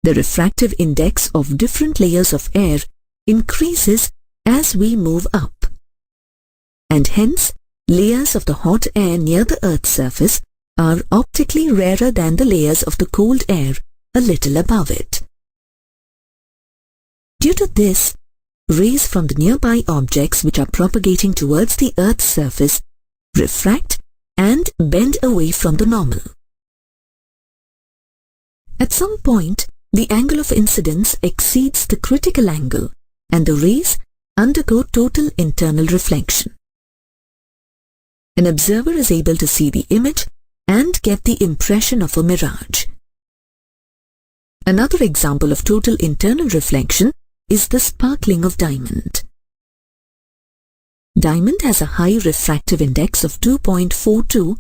the refractive index of different layers of air increases as we move up. And hence, layers of the hot air near the Earth's surface are optically rarer than the layers of the cold air a little above it. Due to this, rays from the nearby objects which are propagating towards the Earth's surface refract and bend away from the normal. At some point, the angle of incidence exceeds the critical angle and the rays undergo total internal reflection. An observer is able to see the image and get the impression of a mirage. Another example of total internal reflection is the sparkling of diamond. Diamond has a high refractive index of 2.42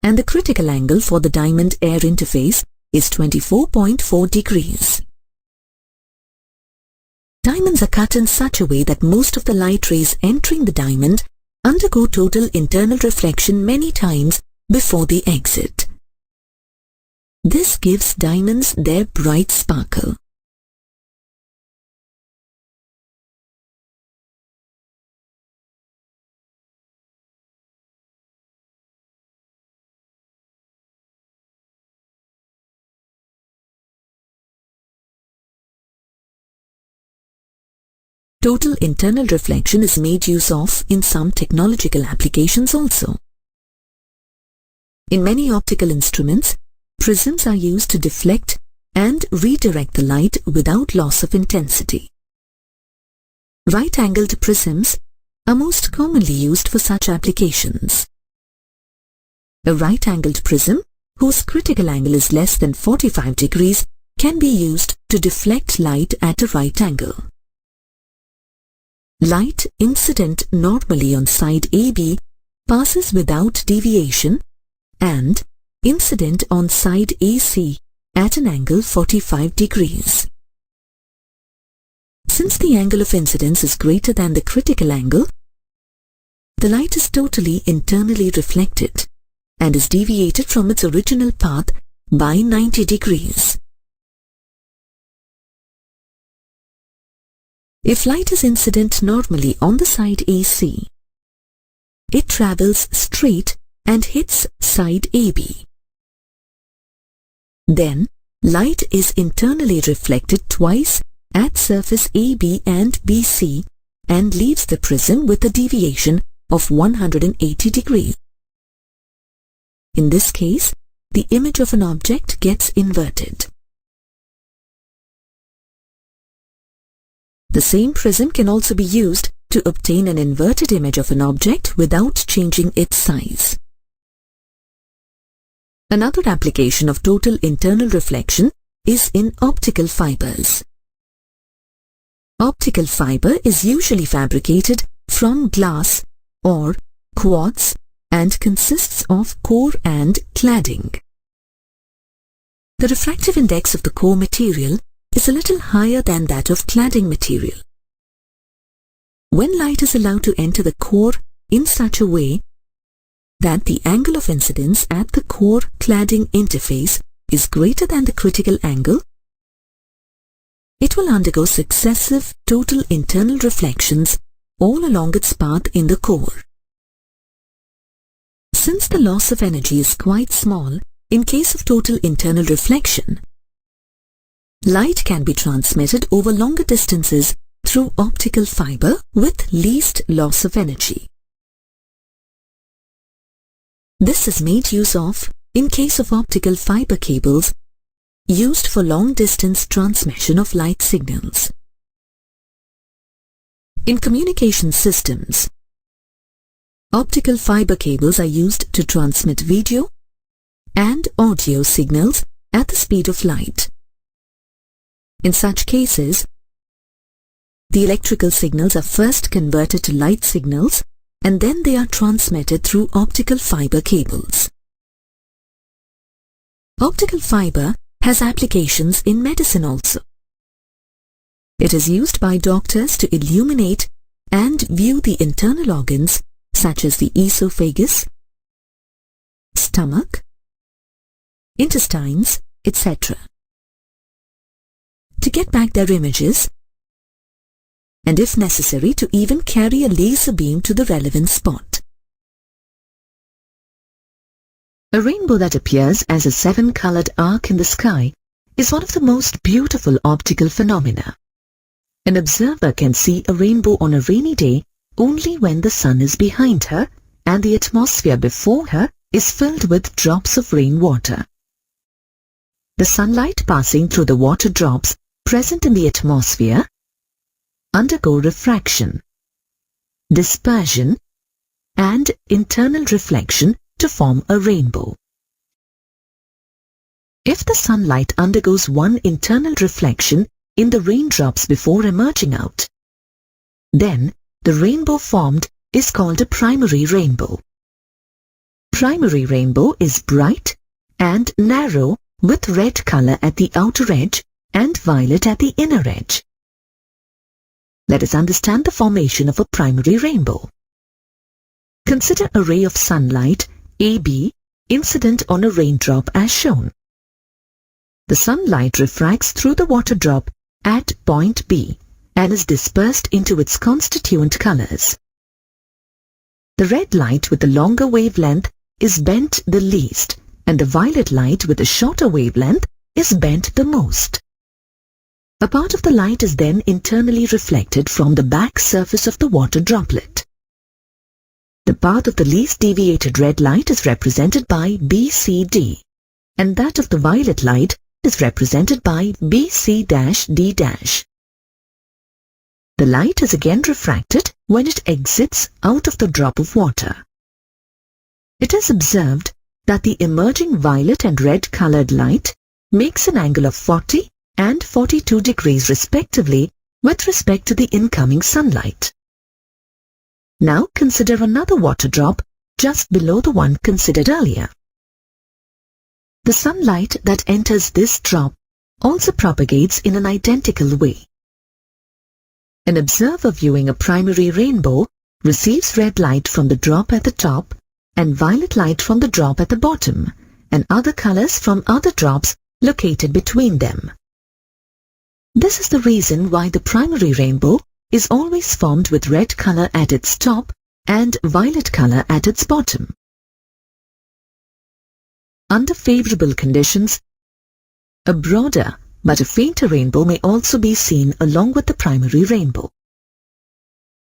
and the critical angle for the diamond-air interface is 24.4 degrees. Diamonds are cut in such a way that most of the light rays entering the diamond undergo total internal reflection many times before they exit. This gives diamonds their bright sparkle. Total internal reflection is made use of in some technological applications also. In many optical instruments, prisms are used to deflect and redirect the light without loss of intensity. Right-angled prisms are most commonly used for such applications. A right-angled prism, whose critical angle is less than 45 degrees, can be used to deflect light at a right angle. Light incident normally on side AB passes without deviation and incident on side AC at an angle 45 degrees. Since the angle of incidence is greater than the critical angle, the light is totally internally reflected and is deviated from its original path by 90 degrees. If light is incident normally on the side AC, it travels straight and hits side AB. Then, light is internally reflected twice at surface AB and BC and leaves the prism with a deviation of 180 degrees. In this case, the image of an object gets inverted. The same prism can also be used to obtain an inverted image of an object without changing its size. Another application of total internal reflection is in optical fibers. Optical fiber is usually fabricated from glass or quartz and consists of core and cladding. The refractive index of the core material is a little higher than that of cladding material. When light is allowed to enter the core in such a way that the angle of incidence at the core cladding interface is greater than the critical angle, it will undergo successive total internal reflections all along its path in the core. Since the loss of energy is quite small in case of total internal reflection, light can be transmitted over longer distances through optical fiber with least loss of energy. This is made use of in case of optical fiber cables used for long-distance transmission of light signals. In communication systems, optical fiber cables are used to transmit video and audio signals at the speed of light. In such cases, the electrical signals are first converted to light signals and then they are transmitted through optical fiber cables. Optical fiber has applications in medicine also. It is used by doctors to illuminate and view the internal organs such as the esophagus, stomach, intestines, etc. to get back their images, and if necessary to even carry a laser beam to the relevant spot. A rainbow that appears as a 7-colored arc in the sky is one of the most beautiful optical phenomena. An observer can see a rainbow on a rainy day only when the sun is behind her and the atmosphere before her is filled with drops of rainwater. The sunlight passing through the water drops present in the atmosphere undergo refraction, dispersion, and internal reflection to form a rainbow. If the sunlight undergoes one internal reflection in the raindrops before emerging out, then the rainbow formed is called a primary rainbow. Primary rainbow is bright and narrow with red color at the outer edge and violet at the inner edge. Let us understand the formation of a primary rainbow. Consider a ray of sunlight, AB, incident on a raindrop as shown. The sunlight refracts through the water drop at point B and is dispersed into its constituent colors. The red light with the longer wavelength is bent the least, and the violet light with the shorter wavelength is bent the most. A part of the light is then internally reflected from the back surface of the water droplet. The path of the least deviated red light is represented by BCD, and that of the violet light is represented by BC-D'. The light is again refracted when it exits out of the drop of water. It is observed that the emerging violet and red colored light makes an angle of 40 and 42 degrees respectively with respect to the incoming sunlight. Now consider another water drop just below the one considered earlier. The sunlight that enters this drop also propagates in an identical way. An observer viewing a primary rainbow receives red light from the drop at the top and violet light from the drop at the bottom, and other colors from other drops located between them. This is the reason why the primary rainbow is always formed with red color at its top and violet color at its bottom. Under favorable conditions, a broader but a fainter rainbow may also be seen along with the primary rainbow.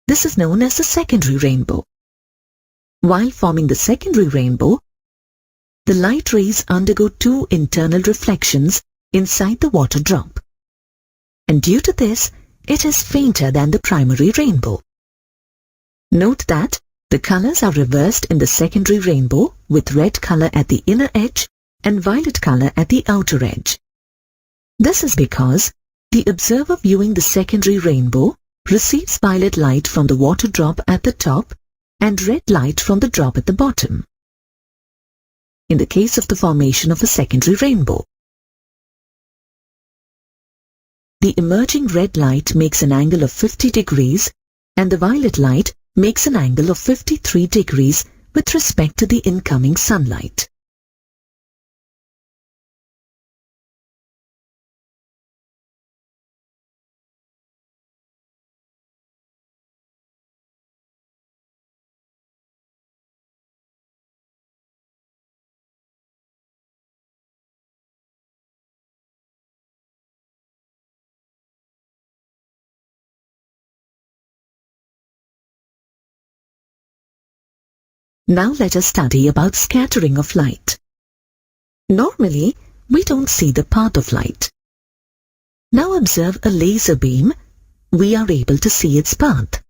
This is known as the secondary rainbow. While forming the secondary rainbow, the light rays undergo two internal reflections inside the water drop, and due to this, it is fainter than the primary rainbow. Note that the colors are reversed in the secondary rainbow with red color at the inner edge and violet color at the outer edge. This is because the observer viewing the secondary rainbow receives violet light from the water drop at the top and red light from the drop at the bottom. In the case of the formation of a secondary rainbow, the emerging red light makes an angle of 50 degrees and the violet light makes an angle of 53 degrees with respect to the incoming sunlight. Now let us study about scattering of light. Normally, we don't see the path of light. Now observe a laser beam. We are able to see its path.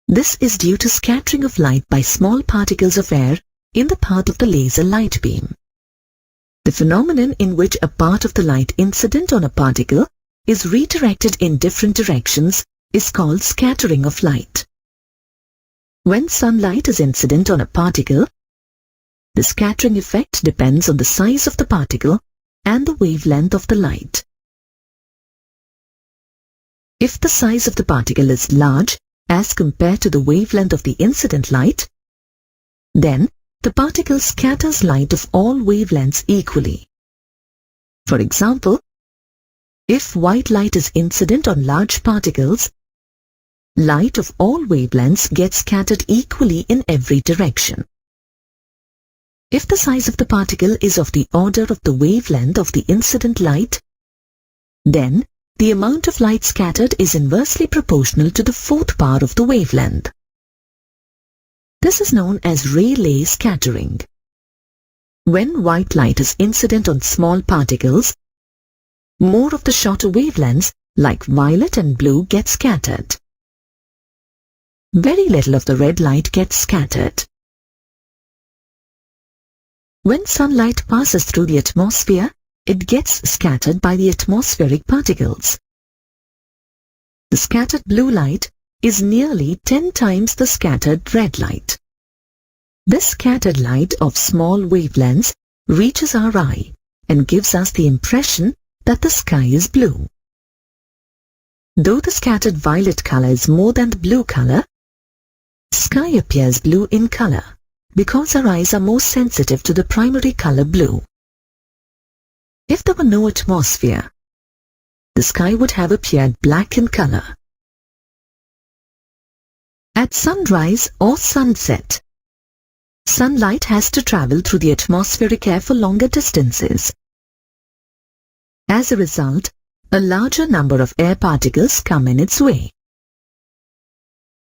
This is due to scattering of light by small particles of air in the path of the laser light beam. The phenomenon in which a part of the light incident on a particle is redirected in different directions is called scattering of light. When sunlight is incident on a particle, the scattering effect depends on the size of the particle and the wavelength of the light. If the size of the particle is large as compared to the wavelength of the incident light, then the particle scatters light of all wavelengths equally. For example, if white light is incident on large particles, light of all wavelengths gets scattered equally in every direction. If the size of the particle is of the order of the wavelength of the incident light, then the amount of light scattered is inversely proportional to the fourth power of the wavelength. This is known as Rayleigh scattering. When white light is incident on small particles, more of the shorter wavelengths like violet and blue get scattered. Very little of the red light gets scattered. When sunlight passes through the atmosphere, it gets scattered by the atmospheric particles. The scattered blue light is nearly 10 times the scattered red light. This scattered light of small wavelengths reaches our eye and gives us the impression that the sky is blue. Though the scattered violet color is more than the blue color, sky appears blue in color because our eyes are more sensitive to the primary color blue. If there were no atmosphere, the sky would have appeared black in color. At sunrise or sunset, sunlight has to travel through the atmospheric air for longer distances. As a result, a larger number of air particles come in its way.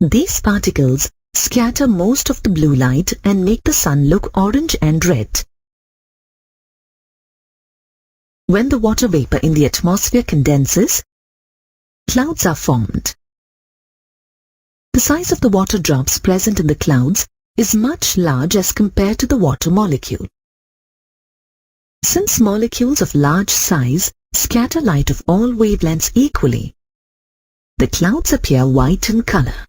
These particles scatter most of the blue light and make the sun look orange and red. When the water vapor in the atmosphere condenses, clouds are formed. The size of the water drops present in the clouds is much large as compared to the water molecule. Since molecules of large size scatter light of all wavelengths equally, the clouds appear white in color.